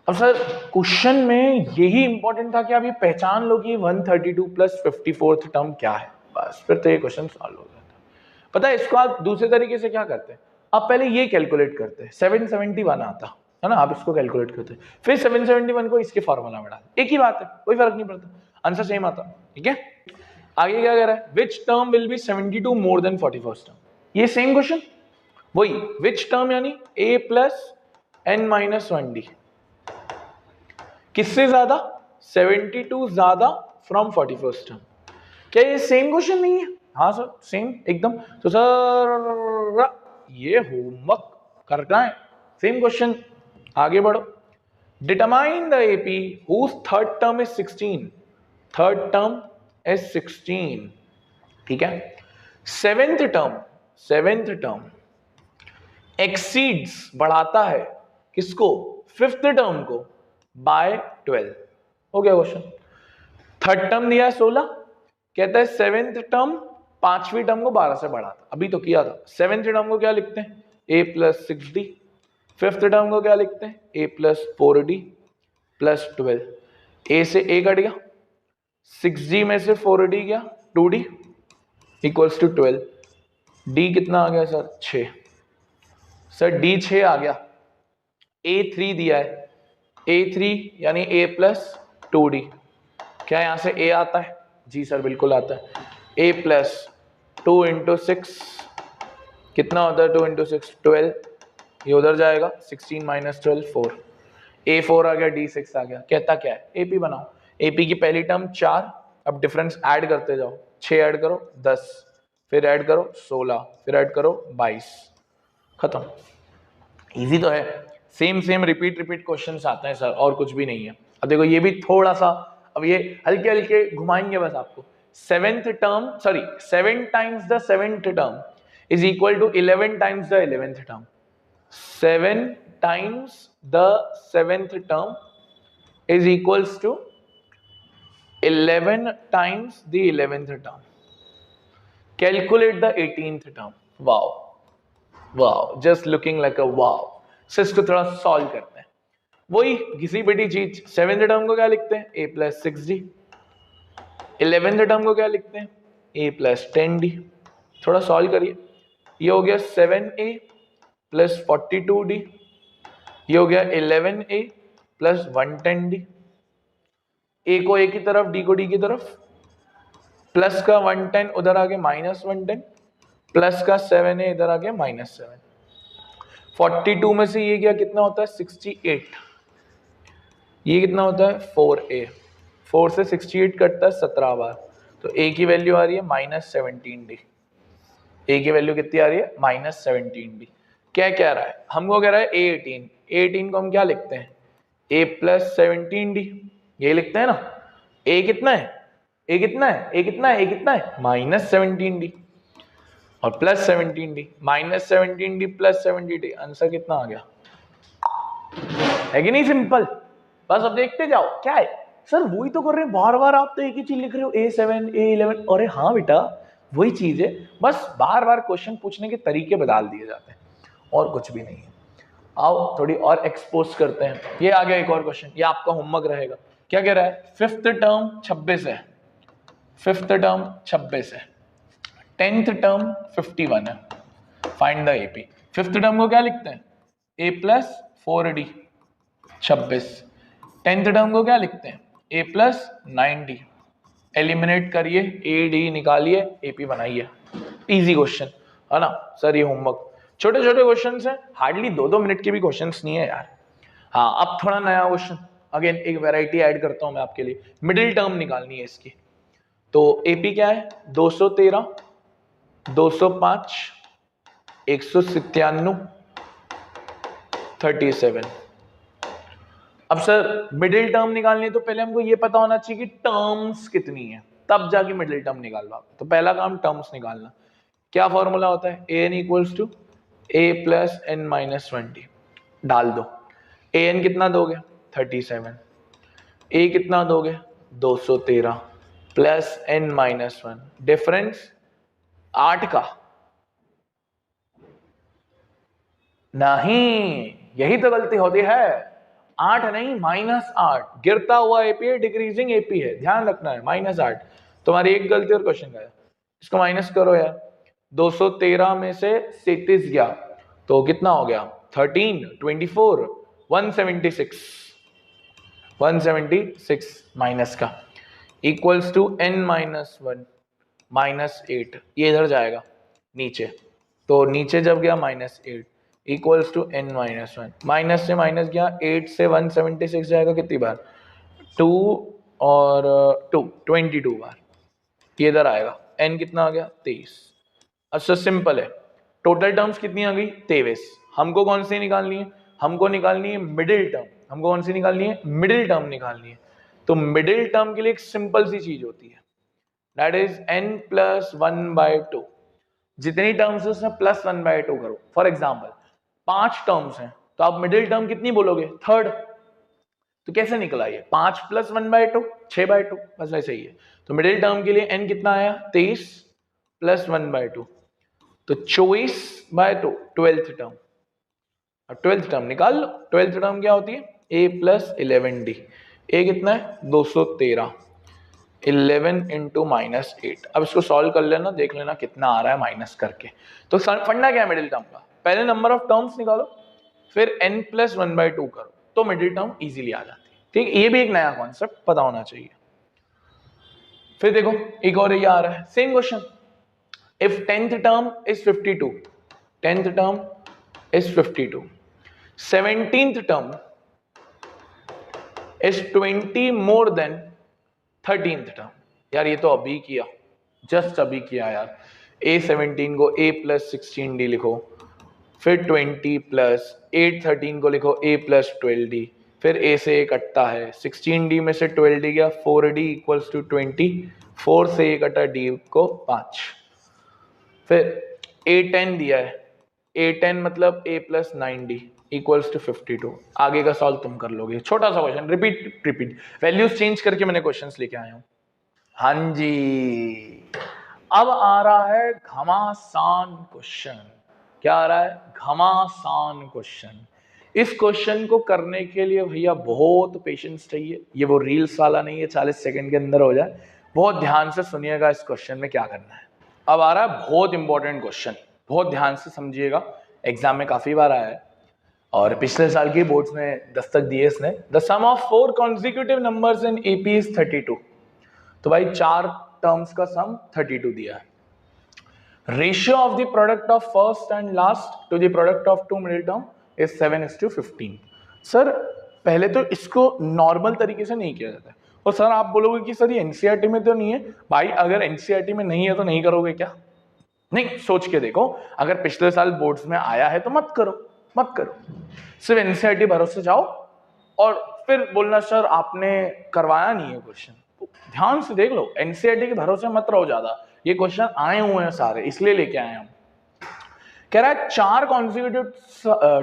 अब सर क्वेश्चन में यही इंपॉर्टेंट था कि आप ये पहचान लो कि 132 प्लस 54th टर्म क्या है, बस फिर तो ये क्वेश्चन सॉल्व हो जाता है। पता है इसको आप दूसरे तरीके से क्या करते हैं, आप पहले ये कैलकुलेट करते हैं, 771 आता है ना, आप इसको कैलकुलेट करते हैं, फिर 771 को इसके फॉर्मूला में डालते, एक ही बात है, कोई फर्क नहीं पड़ता, आंसर सेम आता। ठीक है, आगे क्या कह रहा है, which term will be 72 more than 41st term. ये सेम क्वेश्चन, वही विच टर्म यानी a plus n minus 1d, किससे ज्यादा, 72 ज्यादा फ्रॉम 41st टर्म। क्या ये सेम क्वेश्चन नहीं है, हाँ सर सेम एकदम। तो सर ये होमवर्क करना है, सेम क्वेश्चन। आगे बढ़ो, determine the AP whose third term is 16, third term is 16। ठीक है, सेवेंथ टर्म एक्सीड्स बढ़ाता है किसको, फिफ्थ टर्म को बाय 12। हो गया क्वेश्चन। थर्ड टर्म दिया है 16, कहता है सेवेंथ टर्म पांचवी टर्म को 12 से बढ़ाता, अभी तो किया था। सेवेंथ टर्म को क्या लिखते हैं, a plus 6d, fifth term को क्या लिखते हैं, a plus 4d plus 12। a से a कट गया, 6d में से 4d गया 2d इक्वल्स टू 12। d कितना आ गया सर 6। सर d 6 आ गया, a 3 दिया है, a 3 यानी a प्लस 2d। क्या यहां से a आता है? जी सर बिल्कुल आता है। a प्लस 2 इंटू 6 कितना होता है? 2 इंटू 6 12। ये उधर जाएगा 16 माइनस 12 4। a 4 आ गया, d 6 आ गया। कहता क्या है? ap बनाओ। ap की पहली टर्म 4, अब डिफरेंस ऐड करते जाओ। 6 ऐड करो 10, फिर ऐड करो 16, फिर ऐड करो 22। खत्म। इजी तो है। सेम रिपीट क्वेश्चंस आते हैं सर, और कुछ भी नहीं है। अब देखो ये भी थोड़ा सा, अब ये हल्के हल्के घुमाएंगे बस आपको। 7th term, sorry 7 times the 7th term is equal to 11 times the 11th term. 7 times the 7th term is equals to 11 times the 11th term. Calculate the 18th term. Wow, wow, just looking like a wow. So इसको थोड़ा सॉल्व करते हैं। वही घिसी पिटी चीज। 7th टर्म को क्या लिखते हैं? a plus 6d। 11th term को क्या लिखते हैं? a plus 10d। थोड़ा सॉल्व करिए। ये हो गया 7a प्लस 42d। ये हो गया 11a प्लस 110d। a को a की तरफ, d को d की तरफ। प्लस का 110 उधर आ गया माइनस 110, प्लस का 7a इधर आ गया माइनस 7। 42 में से ये गया कितना होता है? 68। ये कितना होता है? 4a। 4 से 68 कटता है 17 बार, तो a की वैल्यू आ रही है माइनस 17d। a की वैल्यू कितनी आ रही है? Minus 17d। क्या कह रहा है? हमको कह रहा है a18। a18 को हम क्या लिखते हैं? a plus 17d। ये लिखते हैं ना। a कितना है? a कितना है? a कितना है? a कितना है? माइनस 17d और plus 17d। Minus 17d plus 17d, answer कितना आ गया? है कि नहीं सिंपल? बस अब देखते जाओ क्या है। सर वही तो कर रहे हैं बार बार, आप तो एक ही चीज लिख रहे हो a7 a11। अरे हाँ बेटा वही चीज है, बस बार बार क्वेश्चन पूछने के तरीके बदल दिए जाते हैं, और कुछ भी नहीं है। आओ थोड़ी और एक्सपोज करते हैं। ये आ गया एक और क्वेश्चन, ये आपका होमवर्क रहेगा। क्या कह रहा है? 5th टर्म 26 है, 5th टर्म 26 है, 10th टर्म 51 है। Find the AP. 5th term को क्या लिखते हैं? a plus 4d 26। 10th term को क्या लिखते हैं? a plus 9d। एलिमिनेट करिए, a d निकालिए, एपी बनाइए। इजी क्वेश्चन है ना सर? ये होमवर्क छोटे छोटे क्वेश्चन है, हार्डली 2-2 मिनट के भी क्वेश्चन नहीं है यार। हाँ अब थोड़ा नया क्वेश्चन, अगेन एक वैरायटी ऐड करता हूं मैं आपके लिए। मिडिल टर्म निकालनी है इसकी। तो एपी क्या है? 213, 205, 197, 37। अब सर मिडिल टर्म निकालनी है तो पहले हमको ये पता होना चाहिए कि टर्म्स कितनी है, तब जाके मिडिल टर्म निकाल पाओगे। तो पहला काम टर्म्स निकालना। क्या फॉर्मूला होता है? an equals to a plus n minus 20। डाल दो। an कितना दोगे? 37। a कितना दोगे? 213 प्लस n माइनस 1। डिफरेंस 8 का नहीं, यही तो गलती होती है। 8 नहीं -8, गिरता हुआ एपी है, डिक्रीजिंग एपी है, ध्यान रखना है। -8 तुम्हारी एक गलती और क्वेश्चन का है। इसको माइनस करो यार। 213 में से 37 गया तो कितना हो गया? 13, 24, 176। 176 माइनस का equals to n minus 1 minus 8। ये इधर जाएगा नीचे, तो नीचे जब गया -8 equals to n minus 1। Minus से माइनस गया, 8 से 176 जाएगा कितनी बार? 2 और 2 22 बार। ये इधर आएगा, n कितना आ गया? 23। अच्छा सिंपल है। टोटल टर्म्स कितनी आ गई? 23। हमको कौन सी निकालनी है? हमको निकालनी है मिडिल टर्म। हमको कौन सी निकालनी है? मिडिल टर्म निकालनी है। तो मिडिल टर्म के लिए एक सिंपल सी चीज होती है, दैट इज n प्लस 1/2। जितनी टर्म्स है उसमें प्लस 1/2 करो। फॉर एग्जाम्पल 5 टर्म्स हैं तो आप मिडिल टर्म कितनी बोलोगे? थर्ड। तो कैसे निकला ये? 5 प्लस 1/2 6/2, बस वैसे ही है। तो मिडिल टर्म के लिए n कितना आया? 23 प्लस 1/2, तो 24/2 12th टर्म। अब 12th टर्म निकाल लो। 12th टर्म क्या होती है? a plus 11d। a कितना है? 213। 11 इंटू -8। अब इसको सॉल्व कर लेना, देख लेना कितना आ रहा है माइनस करके। तो फंडा क्या है मिडिल टर्म का, पहले नंबर ऑफ टर्म्स निकालो, फिर n+1/2 करो, तो मिडिल टर्म इजीली आ जाती है। ठीक, ये भी एक नया कॉन्सेप्ट पता होना चाहिए। फिर देखो एक और ये आ रहा है, same question. If 10th term is 52, 10th term is 52, 17th term is 20 more than 13th term. यार ये तो अभी किया, जस्ट अभी किया यार। A17 को A+16D लिखो, फिर 20 प्लस 813 को लिखो A+12D, फिर A से A कटता है, 16D में से 12D गया, 4D इक्वल्स टू 20, 4 से A कटा D को 5, फिर A10 दिया है, A10 मतलब A+9D इक्वल्स टू 52। आगे का सॉल्व तुम कर लोगे, छोटा सा क्वेश्चन, रिपीट वैल्यूज चेंज करके मैंने क्वेश्चंस लेके आया हूं। हाँ जी, अब आ रहा है घमासान क्वेश्चन। क्या आ रहा है, घमासान क्वेश्चन। इस क्वेश्चन को करने के लिए भैया बहुत पेशेंस चाहिए, ये वो रील्स वाला नहीं है 40 सेकंड के अंदर हो जाए। बहुत ध्यान से सुनिएगा इस क्वेश्चन में क्या करना है। अब आ रहा है बहुत इंपॉर्टेंट क्वेश्चन, बहुत ध्यान से समझिएगा, एग्जाम में काफी बार आया है और पिछले साल की बोर्ड्स में दस्तक दिए इसने। The sum of 4 consecutive numbers in AP is 32। तो भाई 4 टर्म्स का सम 32 दिया है। Ratio of the product of first and last to the product of two middle term is 7:15। Sir पहले तो इसको नॉर्मल तरीके से नहीं किया जाता है, और सर आप बोलोगे कि सर ये एनसीईआरटी में तो नहीं है। भाई अगर एनसीईआरटी में नहीं है तो नहीं करोगे क्या? नहीं, सोच के देखो, अगर पिछले साल बोर्ड्स में आया है तो मत करो, मत करो। सिर्फ एनसीईआरटी भरोसे जाओ और फिर बोलना सर आपने करवाया नहीं है क्वेश्चन। तो ध्यान से देख लो, एनसीईआरटी के भरोसे मत रहो ज्यादा, ये क्वेश्चन आए हुए हैं सारे इसलिए लेके आए हम। कह रहा है 4 कॉन्जिक्यूटिव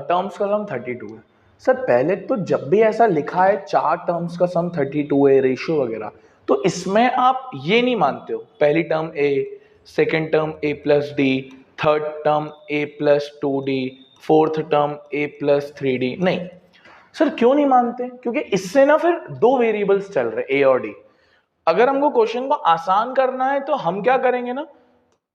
टर्म्स का सम 32 है। सर पहले तो जब भी ऐसा लिखा है 4 टर्म्स का सम 32 है, रेशियो वगैरह, तो इसमें आप ये नहीं मानते हो पहली term A, second term A+D, third term A+2D, fourth term A+3D। नहीं सर, क्यों नहीं मानते? क्योंकि इससे ना फिर 2 वेरिएबल्स चल रहे A और D। अगर हमको क्वेश्चन को आसान करना है तो हम क्या करेंगे ना,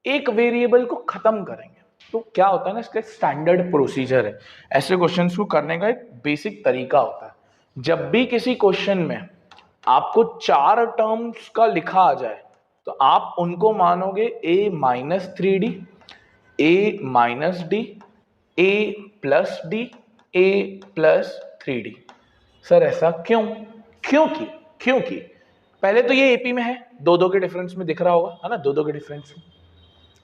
एक वेरिएबल को खत्म करेंगे। तो क्या होता है ना, इसका स्टैंडर्ड प्रोसीजर है, ऐसे क्वेश्चंस को करने का एक बेसिक तरीका होता है। जब भी किसी क्वेश्चन में आपको 4 टर्म्स का लिखा आ जाए तो आप उनको मानोगे A-3D, A-D, A+D, A+3D। Sir ऐसा क्यों? क्योंकि पहले तो ये एपी में है, 2-2 के डिफरेंस में दिख रहा होगा, है ना, 2-2 के डिफरेंस में।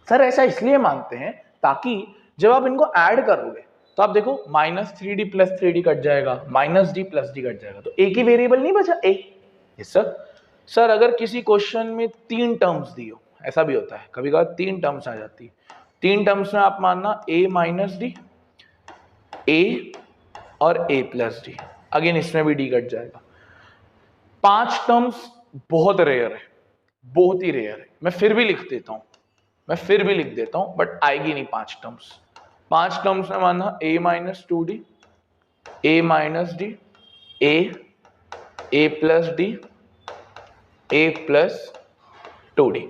सर ऐसा इसलिए मानते हैं ताकि जब आप इनको ऐड करोगे तो आप देखो -3D + 3D कट जाएगा, -D + D कट जाएगा, तो एक ही वेरिएबल नहीं बचा A। Yes sir. सर अगर किसी क्वेश्चन में 3 टर्म्स दी हो, ऐसा भी होता है कभी कभार 3 टर्म्स आ जाती है, 3 टर्म्स में आप मानना A-D, A और A+D, अगेन इसमें भी D कट जाएगा। 5 टर्म्स बहुत रेयर है, बहुत ही रेयर है। मैं फिर भी लिख देता हूं, बट आएगी नहीं 5 टर्म्स। 5 टर्म्स में माना A-2D, A-D, A+D, A+2D।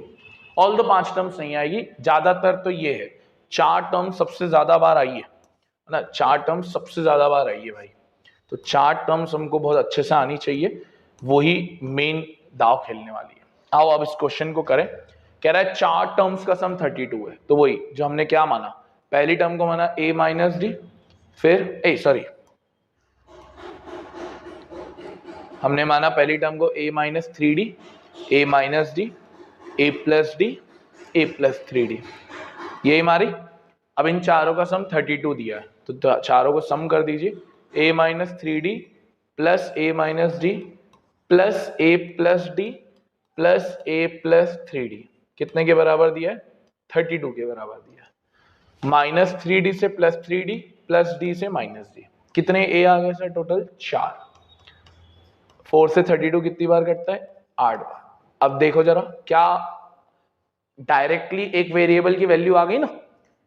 All दो 5 टर्म्स नहीं आएगी, ज्यादातर तो ये है 4 टर्म्स सबसे ज्यादा बार आई है ना, 4 टर्म्स सबसे ज्यादा बार आई है भाई। तो 4 टर्म्स हमको बहुत अच्छे से आनी चाहिए, वही मेन दाव खेलने वाली है। आओ अब इस क्वेश्चन को करें। कह रहा है 4 टर्म्स का सम 32 है, तो वही जो हमने क्या माना, पहली टर्म को माना A-D, फिर हमने माना पहली टर्म को A-3D, A-D, A+D, A+3D, ये हमारी। अब इन चारों का सम 32 दिया है, तो चारों को सम कर दीजिए, A-3D plus A-D plus A+D plus A+3D कितने के बराबर दिया है? 32 के बराबर दिया है। -3D से +3D प्लस D से -D, कितने A आ गए सर? टोटल 4। 4 से 32 कितनी बार कटता है? 8 बार। अब देखो जरा, क्या डायरेक्टली एक वेरिएबल की वैल्यू आ गई ना?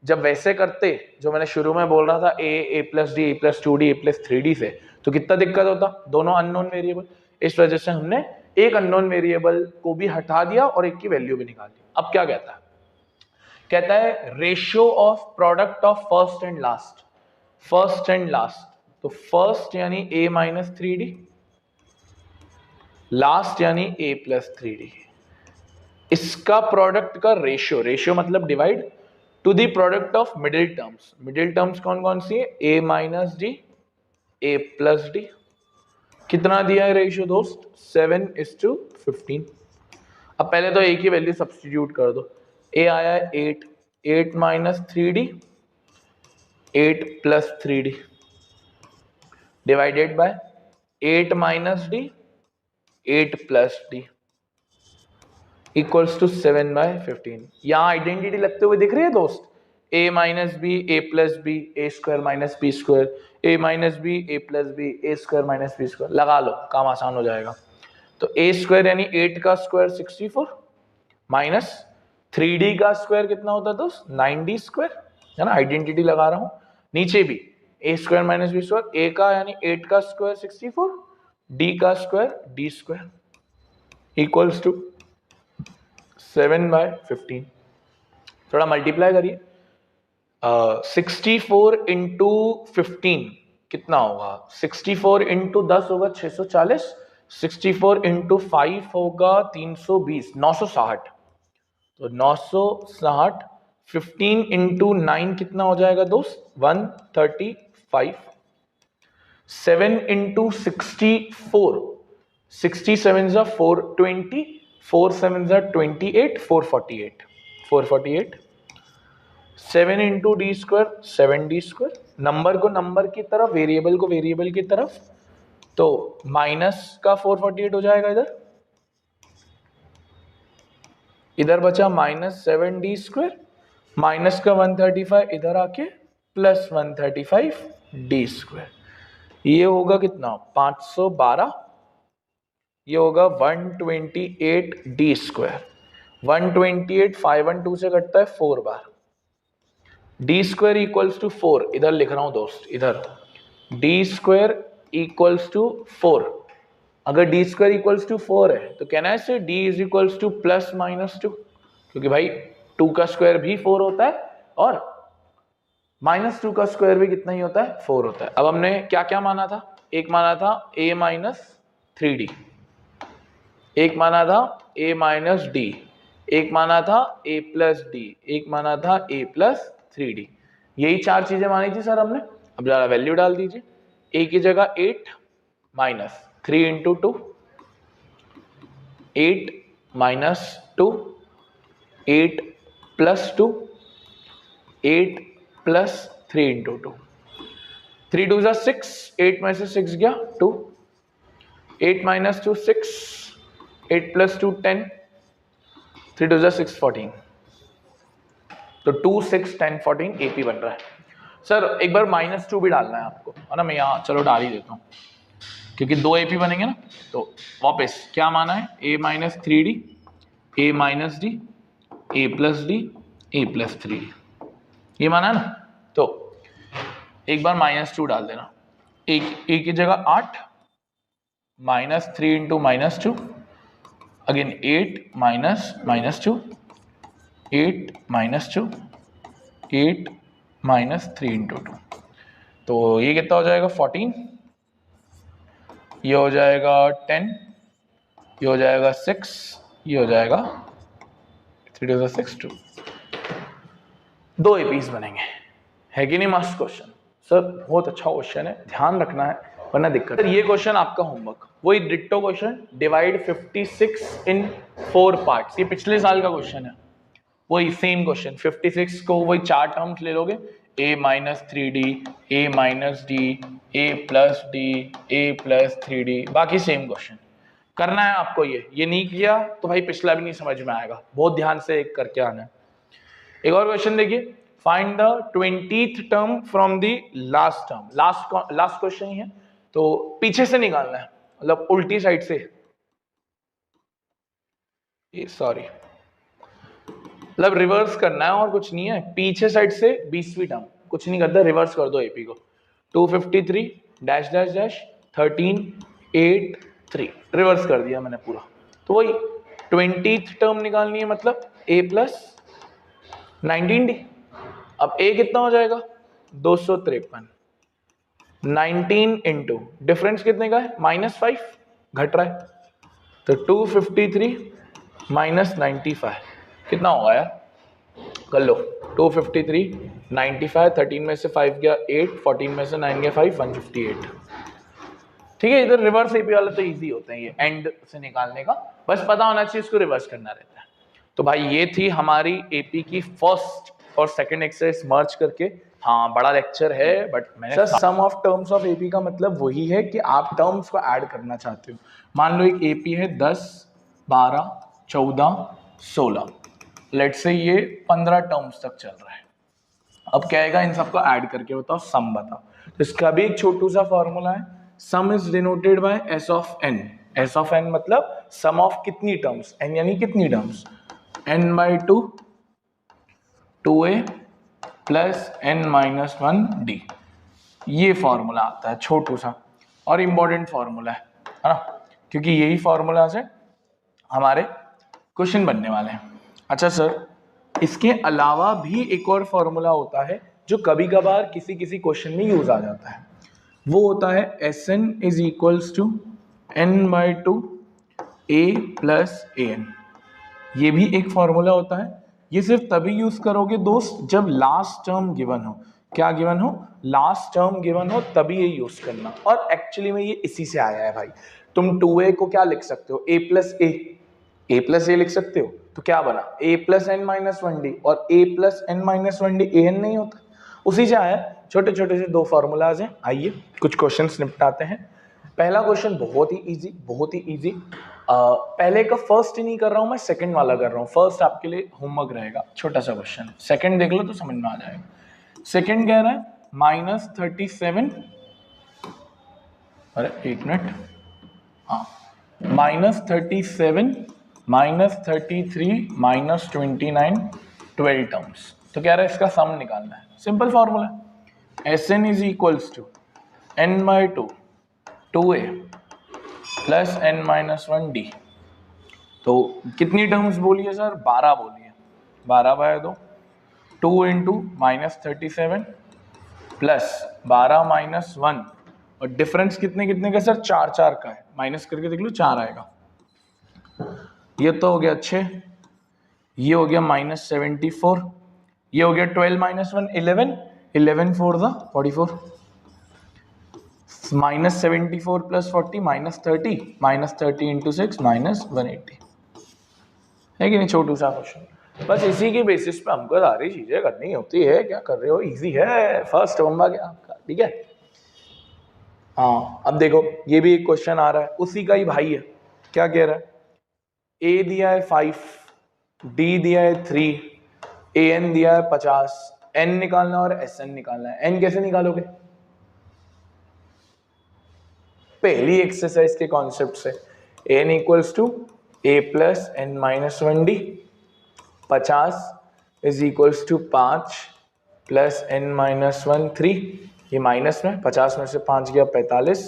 जब वैसे करते जो मैंने शुरू में बोल रहा था A+D, A+2D, A+3D से, तो कितना दिक्कत होता, दोनों अननोन वेरिएबल। इस वजह से हमने एक अननोन वेरिएबल को भी हटा दिया और एक की वैल्यू भी निकाल दी। अब क्या कहता है, कहता है ratio of product of first and last, first and last, तो फर्स्ट यानी a माइनस 3d, लास्ट यानी a प्लस 3d, इसका प्रोडक्ट का रेशियो, रेशियो मतलब divide, to the product of middle terms, middle terms कौन कौन सी है, a minus D, a plus D, कितना दिया है रेशियो दोस्त, 7:15। अब पहले तो a की वैल्यू सब्स्टिट्यूट कर दो, a आया है 8, 8 minus 3d, 8 plus 3d divided by 8 minus D, 8 plus D equals to 7/15। यहां आइडेंटिटी लगते हुए दिख रही है दोस्त, a minus B, A plus B, A square minus B square, a minus B, A plus B, A square minus B square, लगा लो काम आसान हो जाएगा। तो a स्क्वायर यानी 8 का स्क्वायर 64 माइनस 3d का स्क्वायर कितना होता है दोस्त, 9d स्क्वायर, है ना, आइडेंटिटी लगा रहा हूं। नीचे भी a square minus B square, a का यानी 8 का स्क्वायर 64, d का square d square equals to 7/15। थोड़ा मल्टीप्लाई करिए, 64 इंटू 15 कितना होगा, 64 इंटू 10 होगा 640, 64 इंटू 5 होगा 320, 960, तो 960, 15 इंटू 9 कितना हो जाएगा दोस्त, 135, 7 इंटू 64, 67 जा 420, 4 7 जा 28, 448, 448, 7 into D square 7d square, number को नंबर की तरफ, वेरिएबल को वेरिएबल की तरफ, तो माइनस का 448 हो जाएगा, इधर बचा माइनस 7d स्क्वायर, माइनस का 135 इधर आके प्लस 135d स्क्वायर, ये होगा कितना 512, ये होगा 128d स्क्वायर, 128 512 से कटता है 4 बार, डी स्क्वायर इक्वल्स टू 4, इधर लिख रहा हूं दोस्त, इधर डी स्क्वायर इक्वल्स टू 4, अगर डी स्क्वायर इक्वल्स टू 4 है तो कहना है से D is equals two plus minus 2, क्योंकि भाई 2 का स्क्वायर भी 4 होता है और माइनस 2 का स्क्वायर भी कितना ही होता है, 4 होता है। अब हमने क्या क्या माना था, एक माना था a माइनस 3d, एक माना था a माइनस d, एक माना था a प्लस डी, एक माना था a प्लस 3d, यही 4 चीजें मानी थी सर हमने। अब जरा वैल्यू डाल दीजिए, a की जगह 8 minus 3 into 2, 8 minus 2, 8 plus 2, 8 plus 3 into 2, 3 2 6, 8 में से 6 गया 2, 8 माइनस 2 6, 8 प्लस 2 10, 3 2 6 14, तो 2 6 10 14 एपी बन रहा है। सर एक बार -2 भी डालना है आपको, है ना, मैं यहाँ चलो डाल ही देता हूँ क्योंकि 2 एपी बनेंगे ना। तो वापस क्या माना है, a minus 3d, a minus D, a plus D, a plus 3d, ये माना है ना। तो एक बार -2 डाल देना, a की जगह 8 minus 3 into -2, again 8 minus -2, 8 -2, 8 minus 3 into 2, तो ये कितना हो जाएगा 14, ये हो जाएगा 10, ये हो जाएगा 6, ये हो जाएगा 3 2 6 2, 2 एपीस बनेंगे, है कि नहीं। मस्त क्वेश्चन सर, बहुत अच्छा क्वेश्चन है, ध्यान रखना है वरना दिक्कत है। ये क्वेश्चन आपका होमवर्क, वही डिट्टो क्वेश्चन, डिवाइड 56 इन 4 पार्ट्स, ये पिछले साल का क्वेश्चन है, वही सेम क्वेश्चन, 56 को वही 4 टर्म्स ले लोगे, a minus 3d, a minus D, a plus D, a plus 3d, बाकी सेम क्वेश्चन करना है आपको। ये नहीं किया तो भाई पिछला भी नहीं समझ में आएगा, बहुत ध्यान से एक करके आना है। एक और क्वेश्चन देखिए, find the 20th term from the last term, last question ही है, तो पीछे से निकालना है, मतलब उल्टी साइड से, सॉरी मतलब रिवर्स करना है और कुछ नहीं है, पीछे साइड से 20वीं टर्म, कुछ नहीं करता, रिवर्स कर दो एपी को, 253 डैश डैश डैश 13 8 3, रिवर्स कर दिया मैंने पूरा। तो वही 20th टर्म निकालनी है, मतलब a प्लस 19d। अब a कितना हो जाएगा 253, 19 इंटू डिफरेंस कितने का है -5, घट रहा है, तो 253 माइनस 95 कितना होगा यार, कर लो। 253 95, 13 में से 5 गया 8, 14 में से 9 गया 5, 158। ठीक है, इधर रिवर्स एपी वाला तो इजी होते हैं, ये एंड से निकालने का, बस पता होना चाहिए इसको रिवर्स करना रहता है। तो भाई ये थी हमारी एपी की फर्स्ट और सेकंड एक्सरसाइज मर्ज करके। हाँ बड़ा लेक्चर है, बट मैंने सम ऑफ टर्म्स ऑफ एपी का मतलब वही है कि आप टर्म्स को ऐड करना चाहते हो। मान लो एक एपी है 10, 12, 14, 16, लेट्स से ये 15 टर्म्स तक चल रहा है। अब क्या आएगा, इन सबको ऐड करके बताओ, सम बताओ। तो इसका भी एक छोटू सा फॉर्मूला है, sum is denoted by S of N. S of N मतलब सम ऑफ कितनी टर्म्स, एन यानी कितनी terms, n by 2, 2a plus n minus 1d। ये फॉर्मूला आता है छोटू सा और इंपॉर्टेंट फॉर्मूला है ना, क्योंकि यही फॉर्मूला से हमारे क्वेश्चन बनने वाले हैं। अच्छा सर, इसके अलावा भी एक और फॉर्मूला होता है जो कभी कभार किसी किसी क्वेश्चन में यूज आ जाता है, वो होता है Sn is equals to n by 2 a plus an। ये भी एक फॉर्मूला होता है, ये सिर्फ तभी यूज करोगे दोस्त जब लास्ट टर्म गिवन हो। क्या गिवन हो, लास्ट टर्म गिवन हो, तभी ये यूज करना। और एक्चुअली में ये इसी से आया है भाई। तुम 2a को क्या लिख सकते हो, a प्लस a लिख सकते हो, तो क्या बना a plus n minus 1d, और a plus n minus 1d an नहीं होता, उसी से आया। छोटे छोटे से दो फॉर्मूलाज हैं, आइए कुछ क्वेश्चंस निपटाते हैं। पहला क्वेश्चन बहुत ही इजी, बहुत ही इजी। पहले का फर्स्ट ही नहीं कर रहा हूं मैं, सेकंड वाला कर रहा हूं। फर्स्ट आपके लिए होमवर्क रहेगा, छोटा सा क्वेश्चन, सेकंड देख लो तो समझ में आ जाएगा। सेकंड कह रहा है -37, अरे एक मिनट, हाँ, -37 -33 -29 12 टर्म्स। तो कह रहा है इसका सम निकालना है। Simple formula, Sn is equals to n by 2 2a plus n minus 1d। तो कितनी टर्म्स बोलिए सर, 12 बोलिए, 12 बाय 2, 2 इंटू -37 प्लस 12 माइनस 1, और डिफरेंस कितने कितने का सर, 4 4 का है, माइनस करके देख लो 4 आएगा। ये तो हो गया 6, ये हो गया -74, ये हो गया 12 माइनस 1 11, 11 4 द 44, -74 प्लस 40 -30, -30 इंटू 6 -180। है कि नहीं, छोटू सा क्वेश्चन। बस इसी की बेसिस पे हमको सारी चीजें करनी होती है। क्या कर रहे हो, इजी है, फर्स्ट होमवर्क है आपका, ठीक है। हाँ अब देखो, ये भी एक क्वेश्चन आ रहा है, उसी का ही भाई है। क्या कह रहा है, ए दिया है 5, डी दिया है 3, an दिया है 50, n निकालना और Sn निकालना है। n कैसे निकालोगे, पहली एक्सरसाइज के कॉन्सेप्ट से, n equals to a plus n minus 1d, 50 is equals to 5 plus n minus 1 3, ये माइनस में 50 में से 5 गया 45,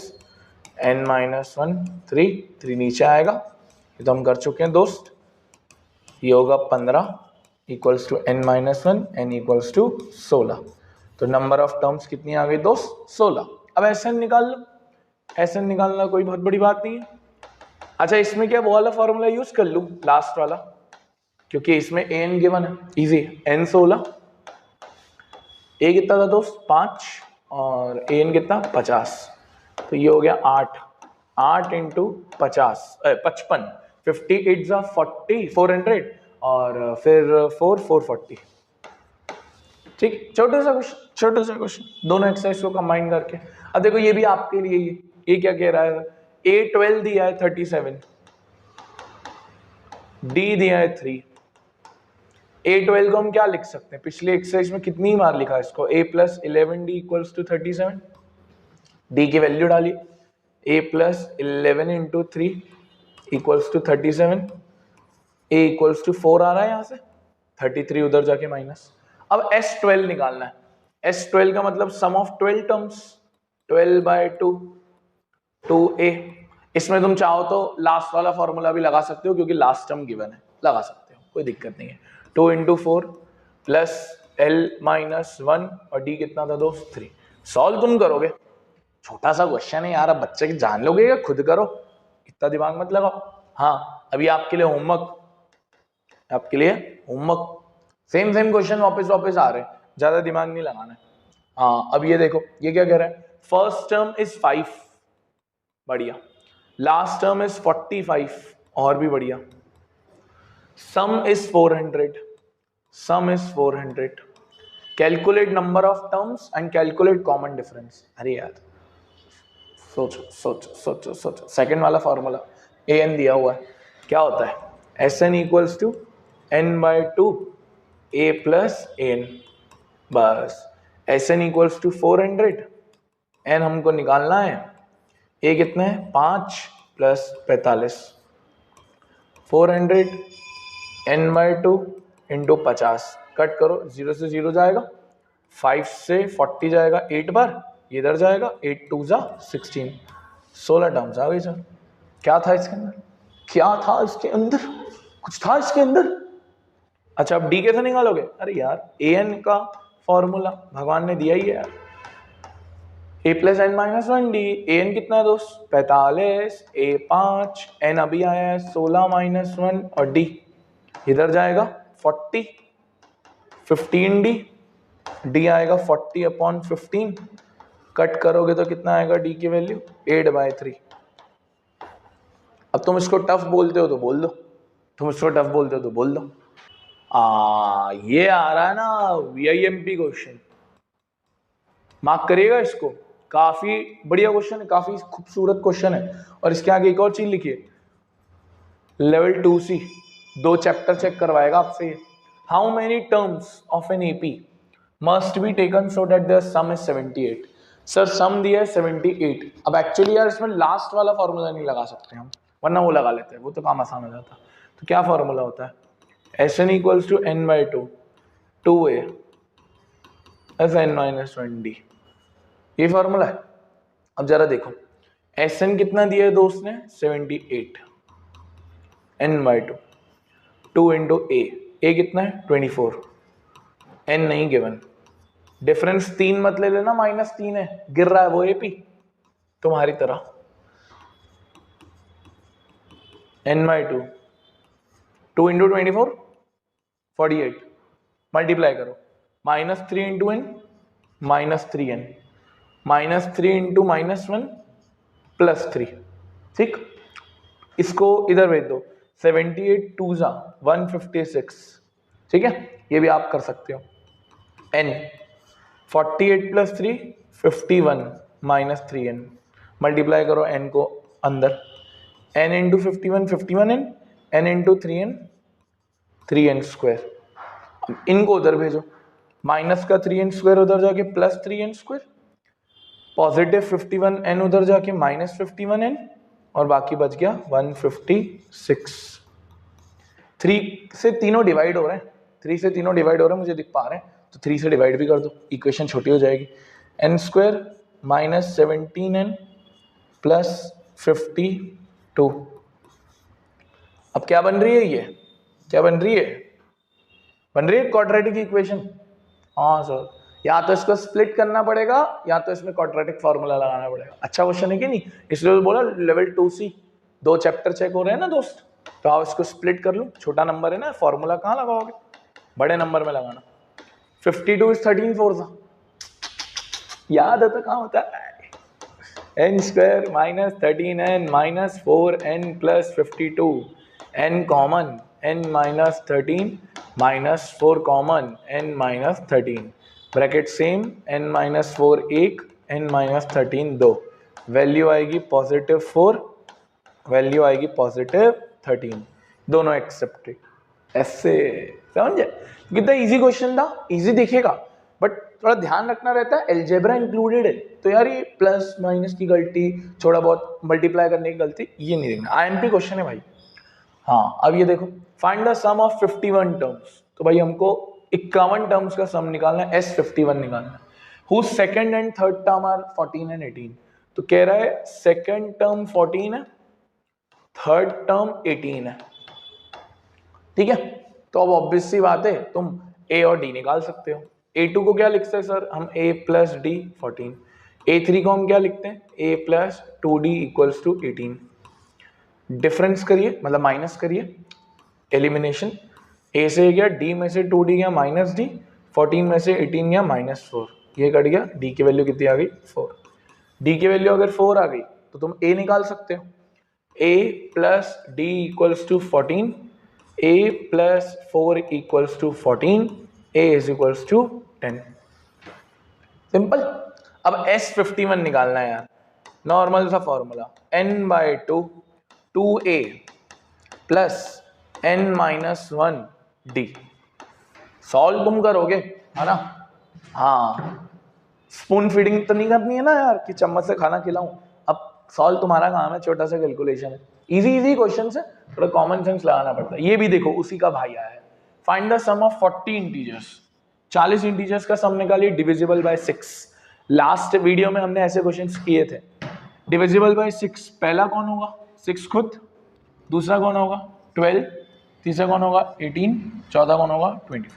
n माइनस 1 3, 3 नीचे आएगा, ये तो हम कर चुके हैं दोस्त। ये होगा 15 equals to n minus 1, n equals to 16। तो नंबर ऑफ टर्म्स कितनी आ गई दोस्त, 16। अब Sn निकाल लो, Sn निकालना कोई बहुत बड़ी बात नहीं है। अच्छा इसमें क्या वो वाला फॉर्मूला यूज कर लूं, लास्ट वाला, क्योंकि इसमें an गिवन है, इजी, n 16, a कितना था दोस्त 5, और an कितना 50, तो ये हो गया 8 इंटू 55, 58 जा 40 400, और फिर 440। ठीक, छोटा सा क्वेश्चन, दोनों एक्सरसाइज को कंबाइन करके। अब देखो ये भी आपके लिए, ये क्या कह रहा है, A12 दिया है 37, D दिया है 3। A12 को हम क्या लिख सकते हैं, पिछले एक्सरसाइज में कितनी बार लिखा है इसको, A plus 11D equals to 37, D की वैल्यू डालिए, A plus 11 into 3 equals to 37, A equals to 4 आ रहा है यहाँ से, 33 उधर जाके माइनस। अब S12 निकालना है, S12 का मतलब sum of 12 terms, 12 bye 2 2a, इसमें तुम चाहो तो लास्ट वाला फॉर्मूला भी लगा सकते हो क्योंकि लास्ट टर्म गिवन है, लगा सकते हो, कोई दिक्कत नहीं है। 2 इंटू 4 प्लस L माइनस 1 और D कितना था दोस्त 3। सॉल्व तुम करोगे, छोटा सा क्वेश्चन है यार, अब बच्चे की जान लोगे या खुद करो, इतना दिमाग मत लगाओ। हाँ अभी आपके लिए होमवर्क, आपके लिए होमवर्क, सेम क्वेश्चन वापस आ रहे हैं, ज्यादा दिमाग नहीं लगाना है। हाँ अब ये देखो, ये क्या कह रहा है, फर्स्ट टर्म इज 5, बढ़िया, लास्ट टर्म इज 45, और भी बढ़िया, सम is 400, some is 400, calculate number of terms and calculate common difference. अरे यार सोचो सोचो सोचो सोचो, सेकंड वाला फॉर्मूला an दिया हुआ है, क्या होता है, Sn equals to n/2 a plus an, बस Sn इक्वल्स टू 400, n हमको निकालना है, a कितना है 5 प्लस 45, 400 n/2 इंटू 50, कट करो, 0 से 0 जाएगा, 5 से 40 जाएगा 8 बार, इधर जाएगा 8 2 जा 16, 16 टर्म्स आ गई सर। क्या था इसके अंदर, क्या था इसके अंदर, कुछ था इसके अंदर। अच्छा अब डी कैसे निकालोगे, अरे यार an का फॉर्मूला भगवान ने दिया ही है यार, a plus N minus 1 D, an कितना है दोस्त 45, a 5, n अभी आया है 16 माइनस 1 और d इधर जाएगा 40, 15d, d आएगा 40/15, कट करोगे तो कितना आएगा d की वैल्यू 8/3। अब तुम इसको टफ बोलते हो तो बोल दो, तुम इसको टफ बोलते हो तो बोल दो। ये आ रहा है ना VIMP क्वेश्चन, मार्क करिएगा इसको, काफी बढ़िया क्वेश्चन है, काफी खूबसूरत क्वेश्चन है। और इसके आगे एक और चीज लिखिए, लेवल 2C 2 चैप्टर चेक करवाएगा आपसे। How many terms of an AP must be taken so that their sum is 78। Sir sum दिया है 78, अब एक्चुअली यार इसमें लास्ट वाला फॉर्मूला नहीं लगा सकते हम, वरना वो लगा लेते हैं, वो तो काम आसान हो जाता। तो क्या फॉर्मूला होता है, Sn equals to n/2 2a Sn minus 1d, ये फॉर्मूला है। अब जरा देखो Sn कितना दिया है दोस्त ने 78, n/2 2 इंटू a कितना है 24, n नहीं गिवन, डिफरेंस 3 मत ले लेना, -3 है, गिर रहा है वो AP तुम्हारी तरह, n/2 2 इंटू 24 48, मल्टीप्लाई करो, -3 इंटू n -3n, -3 इंटू -1 +3, ठीक, इसको इधर भेज दो, 78 2 जा 156, ठीक है, ये भी आप कर सकते हो। n 48 + 3 51 -3n, मल्टीप्लाई करो n को अंदर, n into 51 51n, n into 3n 3n square, इनको उधर भेजो, माइनस का 3n स्क्वायर उधर जाके plus 3n square, positive 51n उधर जाके -51n, और बाकी बच गया 156। 3 से तीनों डिवाइड हो रहे हैं, 3 से तीनों डिवाइड हो रहे हैं, मुझे दिख पा रहे हैं, तो 3 से डिवाइड भी कर दो, इक्वेशन छोटी हो जाएगी, n स्क्वायर -17n प्लस 52। अब क्या बन रही है, ये क्या बन रही है, बन रही है क्वाड्रेटिक इक्वेशन। हाँ सर, या तो इसको स्प्लिट करना पड़ेगा या तो इसमें क्वाड्रेटिक फॉर्मूला लगाना पड़ेगा। अच्छा क्वेश्चन है कि नहीं, इसलिए तो बोला लेवल 2C 2 चैप्टर चेक हो रहे हैं ना दोस्त, तो आप इसको स्प्लिट कर लो, छोटा नंबर है ना, फॉर्मूला कहाँ लगाओगे, बड़े नंबर में लगाना। 52 is 13 4 याद है तो कहाँ होता है, n square -13n -4n + 52, n common, n -13 -4 common, n -13, bracket same, n -4 1, n -13 2, value आएगी +4, वैल्यू आएगी +13, दोनों एक्सेप्टेड। ऐसे समझे, कितना इजी क्वेश्चन था, इजी दिखेगा बट थोड़ा ध्यान रखना रहता है, अलजेब्रा इंक्लूडेड है, तो यार ये प्लस माइनस की गलती, थोड़ा बहुत मल्टीप्लाई करने की गलती, ये नहीं देखना, IMP क्वेश्चन है भाई। हाँ अब ये देखो, find the sum of 51 terms, तो भाई हमको 51 टर्म्स का सम निकालना है, S51 निकालना है, whose second and third term are 14 and 18, तो कह रहा है सेकंड टर्म 14 है थर्ड टर्म 18 है, ठीक है। तो अब ऑब्वियस सी बात है, तुम ए और डी निकाल सकते हो। A2 को क्या लिखते हैं सर हम, a प्लस डी 14। A3 को हम क्या लिखते हैं, a plus 2d equals to 18। Difference करिए, मतलब माइनस करिए, एलिमिनेशन। a से गया d में से 2d गया माइनस d, 14 में से 18 गया -4, ये कट गया, d की वैल्यू कितनी आ गई 4। d की वैल्यू अगर 4 आ गई तो तुम a निकाल सकते हो, a plus D equals to 14, a plus 4 equals to 14, a is equals to 10। Simple. अब S51 निकालना है यार, नॉर्मल सा formula, n/2 2a plus n-1d। Solve तुम करोगे है ना, हाँ, स्पून फीडिंग तो नहीं करनी है ना यार कि चम्मच से खाना खिलाऊं। अब सॉल्व तुम्हारा काम है, छोटा सा कैलकुलेशन है, इजी क्वेश्चन है, थोड़ा कॉमन सेंस लगाना पड़ता है। ये भी देखो उसी का भाई आया है, find the sum of 40 integers. 40 integers का सम निकालिए डिविजिबल बाय 6। लास्ट वीडियो में हमने ऐसे क्वेश्चंस किए थे। डिविजिबल बाय 6, पहला कौन होगा 6 खुद, दूसरा कौन होगा 12, तीसरा कौन होगा 18, चौथा कौन होगा 24।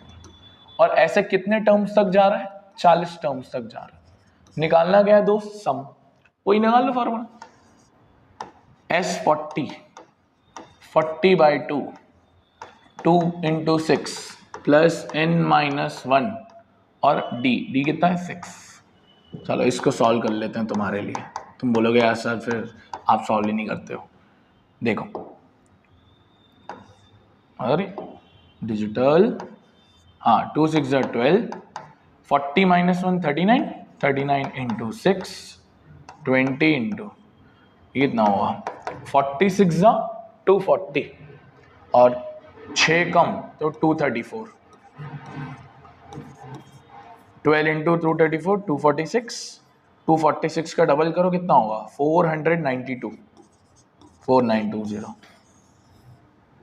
और ऐसे कितने टर्म्स तक जा रहा है, 40 टर्म्स तक जा रहा है। निकालना क्या है दोस्त, सम। वही निकाल लो फॉर्मूला, S40 40/2 2 × 6 प्लस n-1 और d कितना है 6। चलो इसको सॉल्व कर लेते हैं तुम्हारे लिए। तुम बोलोगे यार सर फिर आप सॉल्व ही नहीं करते हो। देखो अरे डिजिटल, हाँ 2 6 12, 40 - 1 39, 39 × 6 20 × ये कितना होगा 46 240 और 6 कम तो 234, 12 × 234 246, 246 का डबल करो कितना होगा 492, 4920।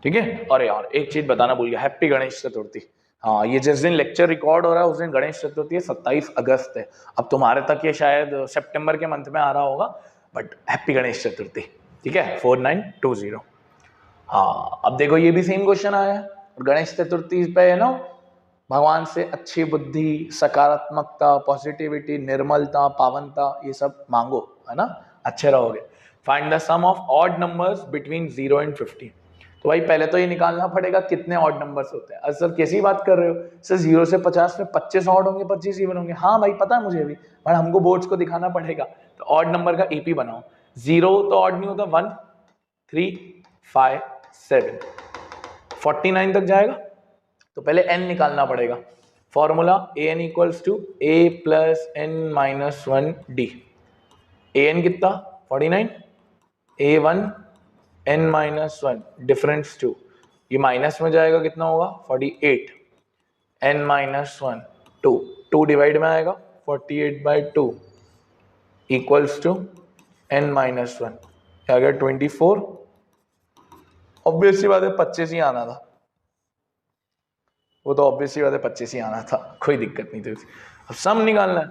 ठीक है। और यार एक चीज बताना भूल गया, हैप्पी गणेश चतुर्थी। हाँ, ये जिस दिन लेक्चर रिकॉर्ड हो रहा है उस दिन गणेश चतुर्थी है, 27 अगस्त है। अब तुम्हारे तक ये शायद सितंबर के मंथ में आ रहा होगा, बट हैप्पी गणेश चतुर्थी, ठीक है 4920। हाँ, अब देखो ये भी सेम क्वेश्चन आया है, और गणेश चतुर्थी पे है ना, भगवान से अच्छी बुद्धि, सकारात्मकता, पॉजिटिविटी, निर्मलता, पावनता, ये सब मांगो, है ना, अच्छे रहोगे। Find the sum of odd numbers between 0 and 50। तो भाई पहले तो ये निकालना पड़ेगा कितने ऑड नंबर्स होते हैं। सर कैसी बात कर रहे हो सर, 0 से 50 में 25 ऑड होंगे 25 इवन होंगे। हाँ भाई पता है मुझे भी, पर हमको बोर्ड्स को दिखाना पड़ेगा। तो ऑड नंबर का एपी बनाओ। 0 तो ऑड नहीं होता, 1 3 5 7, 49 तक जाएगा तो पहले n निकालना पड़ेगा। Formula an equals to a plus n-1d। an कितना 49, a1 n-1 डिफरेंस 2, ये माइनस में जाएगा कितना होगा 48, n-1 2 डिवाइड में आएगा 48/2 इक्वल्स टू n-1, क्या गया 24। ऑब्वियस सी बात है 25 ही आना था, वो तो ऑब्वियस सी बात है 25 ही आना था, कोई दिक्कत नहीं थी। अब सम निकालना है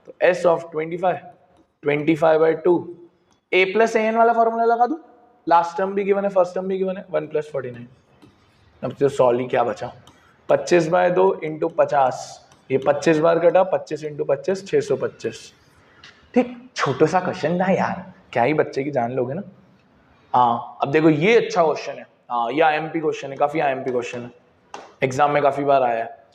तो s of 25/2 a plus an वाला फॉर्मूला लगा दूं, लास्ट टर्म भी गिवन है फर्स्ट टर्म भी गिवन है, 1 + 49। अब तो सॉल्व ही क्या बचा, 25/2 × 50, ये 25 बार कटा, 25 × 25 625। ठीक, छोटा सा क्वेश्चन था यार, क्या ही बच्चे की जान लोगे ना। हाँ अब देखो ये अच्छा क्वेश्चन है, हाँ ये IMP क्वेश्चन है, काफी IMP क्वेश्चन है, एग्जाम में काफी बार आया है।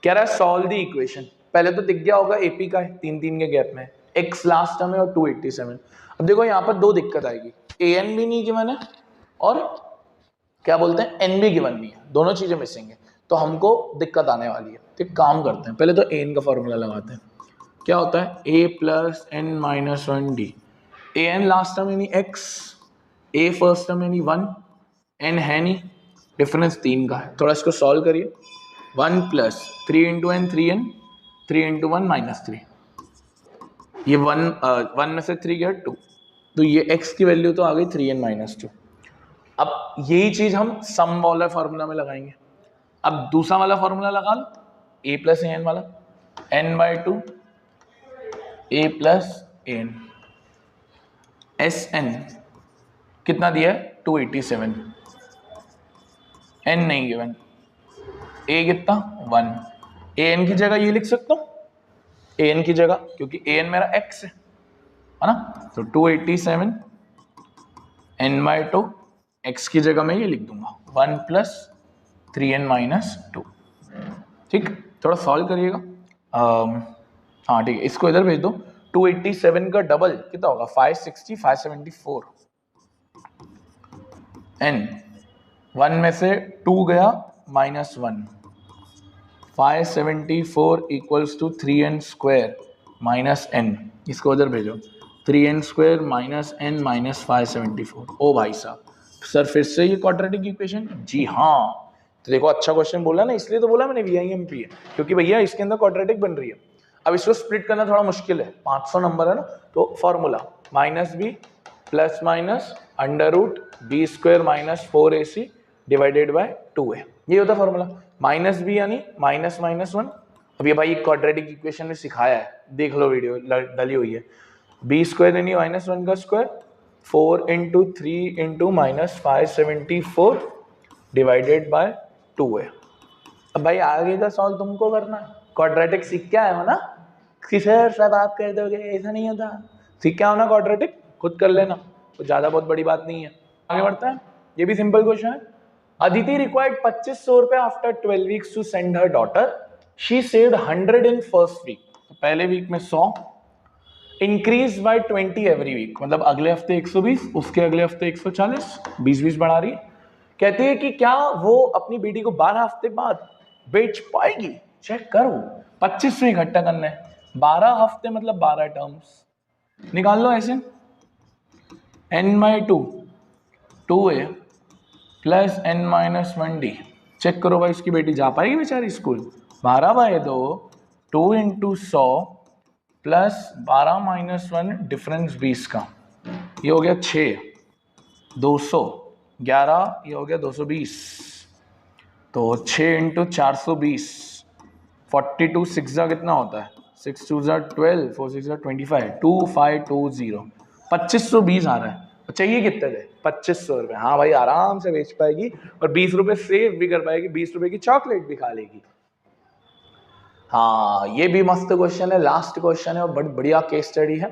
कह रहा है सॉल्व द इक्वेशन। पहले तो दिख गया होगा AP का है 3 के गैप में, x लास्ट टर्म है और 287। अब देखो यहाँ पर दो दिक्कत आएगी, an भी नहीं गिवन है और क्या बोलते हैं n भी गिवन नहीं है, दोनों चीजें मिसिंग है, तो हमको दिक्कत आने वाली है। तो काम करते हैं, पहले तो an का फॉर्मूला लगाते हैं। क्या होता है a plus n-1d। an last term यानी x, a फर्स्ट टर्म यानी 1, n है नहीं, डिफरेंस 3 का है। थोड़ा इसको सॉल्व करिए, 1 + 3 × n 3n, 3 × 1 -3, ये 1 में से 3 गया 2, तो ये x की वैल्यू तो आ गई 3n - 2। अब यही चीज हम सम वाला फॉर्मूला में लगाएंगे। अब दूसरा वाला फॉर्मूला लगा लो, a + an वाला, n/2 a + an, Sn कितना दिया है 287, n नहीं गिवन, a कितना 1, an की जगह ये लिख सकता हूँ, an की जगह, क्योंकि an मेरा x है ना, तो 287 n/2, x की जगह मैं ये लिख दूंगा 1 + 3n - 2। ठीक, थोड़ा सॉल्व करिएगा। हाँ ठीक है, इसको इधर भेज दो। 287 का डबल कितना होगा 560, 574, n 1 में से 2 गया -1, 574 = 3n² - n, इसको उधर भेजो, 3n² - n - 574। ओ भाई साहब, सर फिर से ये क्वाड्रेटिक इक्वेशन? जी हाँ, तो देखो अच्छा क्वेश्चन बोला ना, इसलिए तो बोला मैंने VIMP है, क्योंकि भैया इसके अंदर क्वाड्रेटिक बन रही है। अब इसको स्प्लिट करना थोड़ा मुश्किल है, 500 नंबर है ना, तो formula -b ± √b² - 4ac / 2a, ये होता फॉर्मूला। -b यानी -1। अब ये भाई क्वाड्रेटिक इक्वेशन में सिखाया है, देख लो वीडियो डली हुई है। b² यानी -1 का स्क्वायर, 4 × 3 × -574 / 2a। अब भाई आगे का सॉल्व तुमको करना है, क्वाड्रेटिक सीख के आए हो ना, कि सर सब आप कर दोगे, ऐसा नहीं होता, सीख के आओ ना क्वाड्रेटिक, खुद कर लेना, तो ज्यादा बहुत बड़ी बात नहीं है। आगे बढ़ता है, ये भी सिंपल क्वेश्चन है। अदिति रिक्वायर्ड 2500 रुपए after 12 weeks to send her daughter, she saved 100 in first week, पहले वीक में 100, इंक्रीज बाय 20 एवरी वीक, मतलब अगले हफ्ते 120, उसके अगले हफ्ते 140, 20-20 बढ़ा रही है। कहती है कि क्या वो अपनी बेटी को 12 हफ्ते बाद बेच पाएगी, चेक करो। 2500 इकट्ठा करना है, 12 हफ्ते मतलब 12 टर्म्स, निकाल लो ऐसे, n/2 2a + n-1d, चेक करो भाई इसकी बेटी जा पाएगी बेचारी स्कूल। 12/2 2 × 100 + 12 - 1 डिफरेंस 20 का, ये हो गया 6, 200, 11, ये हो गया 220, तो 6 × 420, 42 6 कितना होता है, 6 2 12, 4 6 25, 2520, 2520 आ रहा है। चाहिए कितने थे, 2500 रुपए। हाँ भाई आराम से बेच पाएगी, और 20 रुपए सेव भी कर पाएगी, 20 रुपए की चॉकलेट भी खा लेगी। हाँ ये भी मस्त क्वेश्चन है, लास्ट क्वेश्चन है और बड़ी बढ़िया केस स्टडी है।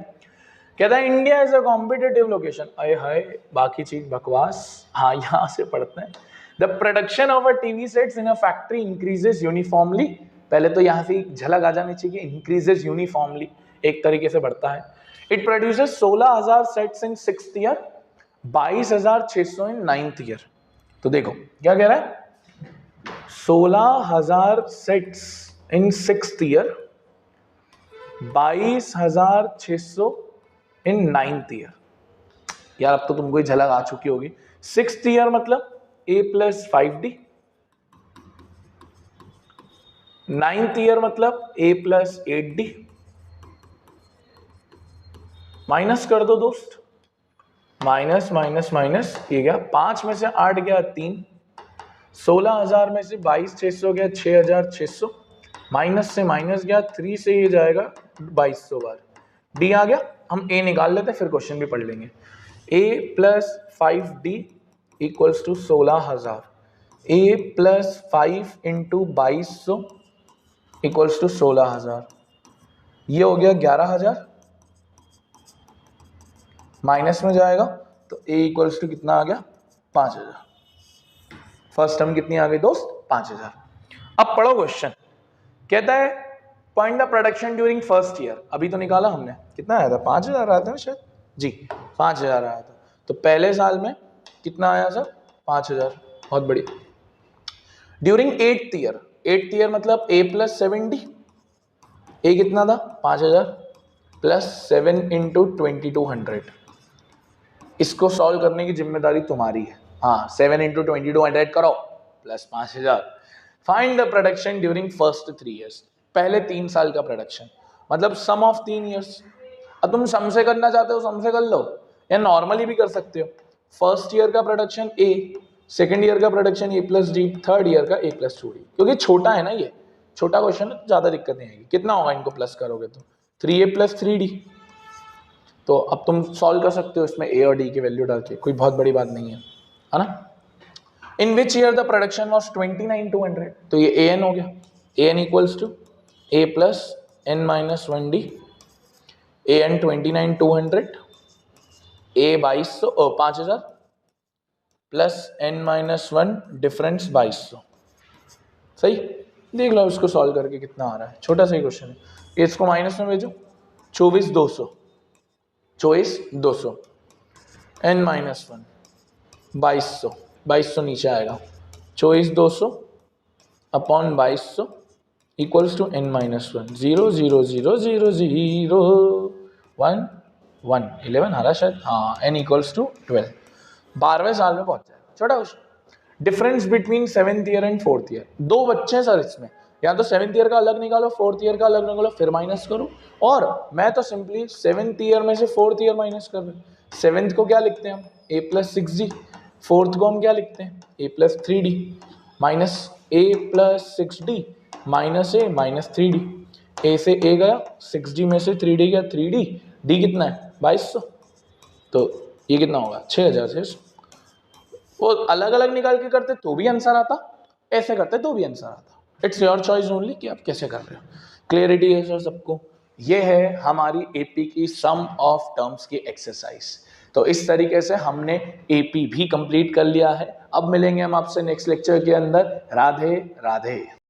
कहता है India is a competitive location, अरे हाय बाकी चीज बकवास, हाँ यहाँ से पढ़ते हैं। The production of a TV sets in a factory increases uniformly, पहले तो यहाँ से झलक आ जानी चाहिए, इंक्रीजेस यूनिफॉर्मली, एक तरीके से बढ़ता है। It produces 16,000 sets in 6th year, 22,600 in 9th year. तो देखो क्या कह रहा है, 16,000 sets in 6th year, 22,600 in 9th year. यार अब तो तुमको ही झलक आ चुकी होगी। 6th ईयर मतलब a + 5d, 9th ईयर मतलब a + 8d, माइनस कर दो दोस्त, माइनस माइनस माइनस, ये गया 5 में से 8 गया 3, 16,000 में से 22,600 गया 6,600, माइनस से माइनस गया 3 से ये जाएगा 2200 बार, d आ गया। हम a निकाल लेते हैं फिर क्वेश्चन भी पढ़ लेंगे। a + 5d = 16,000, a + 5 × 2200 = 16,000, ये हो गया 11,000, माइनस में जाएगा तो a = कितना आ गया 5,000। फर्स्ट टर्म कितनी आ गई दोस्त 5,000। अब पढ़ो क्वेश्चन, कहता है point the production during first year, अभी तो निकाला हमने, कितना आया था 5,000 आया था ना शायद जी, 5,000 आया था। तो पहले साल में कितना आया सर 5,000, बहुत बढ़िया। During 8th year, 8th year मतलब a + 7d, a कितना था 5,000 + 7 × 2200, इसको सॉल्व करने की जिम्मेदारी तुम्हारी है। हाँ 7 × 2200 करो plus 5,000। Find the production during first 3 years, पहले 3 साल का प्रोडक्शन, मतलब सम ऑफ 3 ईयर्स। अब तुम सम से करना चाहते हो सम से कर लो, या नॉर्मली भी कर सकते हो। फर्स्ट ईयर का प्रोडक्शन a, सेकेंड ईयर का production a + d, third year का a + 2d, क्योंकि छोटा है ना, ये छोटा क्वेश्चन है, ज्यादा दिक्कत नहीं आएगी। कितना होगा इनको प्लस करोगे तो 3a + 3d। तो अब तुम सॉल्व कर सकते हो इसमें a और d की वैल्यू डाल के, कोई बहुत बड़ी बात नहीं है। है ना। In which year the production was 29,200, तो ये ए एन हो गया, A N equals to A plus N minus 1 D, A N 29,200, A 5,000 plus N minus 1 difference 2200। सही, देख लो इसको सॉल्व करके कितना आ रहा है, छोटा सा ही क्वेश्चन है। इसको माइनस में भेजो, 24,200, 24,200 एन माइनस 1 2200, 2200 नीचे आएगा, 24,200 upon 2200 equals to N minus 1, 0 0 0 0 0 1 1 11 आ रहा शायद, हाँ, एन इक्वल्स टू 12, 12वें साल में पहुंच जाएगा। छोटा question. Difference between 7th year and 4th year, 2 बच्चे हैं सर इसमें, या तो 7th ईयर का अलग निकालो, 4th ईयर का अलग निकालो, फिर माइनस करो, और मैं तो सिंपली 7th ईयर में से 4th ईयर माइनस कर रहे हैं। 7th को क्या लिखते हैं हम, a प्लस 6d, 4th को हम क्या लिखते हैं, a plus 3d, minus a plus 6d minus a minus 3d, a से a गया, 6d में से 3d गया, 3d, d कितना है 2200, तो ये कितना होगा 6,600। वो अलग अलग निकाल के करते तो भी आंसर आता, ऐसे करते तो भी आंसर आता। इट्स योर चॉइस ओनली कि आप कैसे कर रहे हो। क्लियरिटी है सर सबको। ये है हमारी एपी की सम ऑफ टर्म्स की एक्सरसाइज। तो इस तरीके से हमने एपी भी कंप्लीट कर लिया है। अब मिलेंगे हम आपसे नेक्स्ट लेक्चर के अंदर। राधे राधे।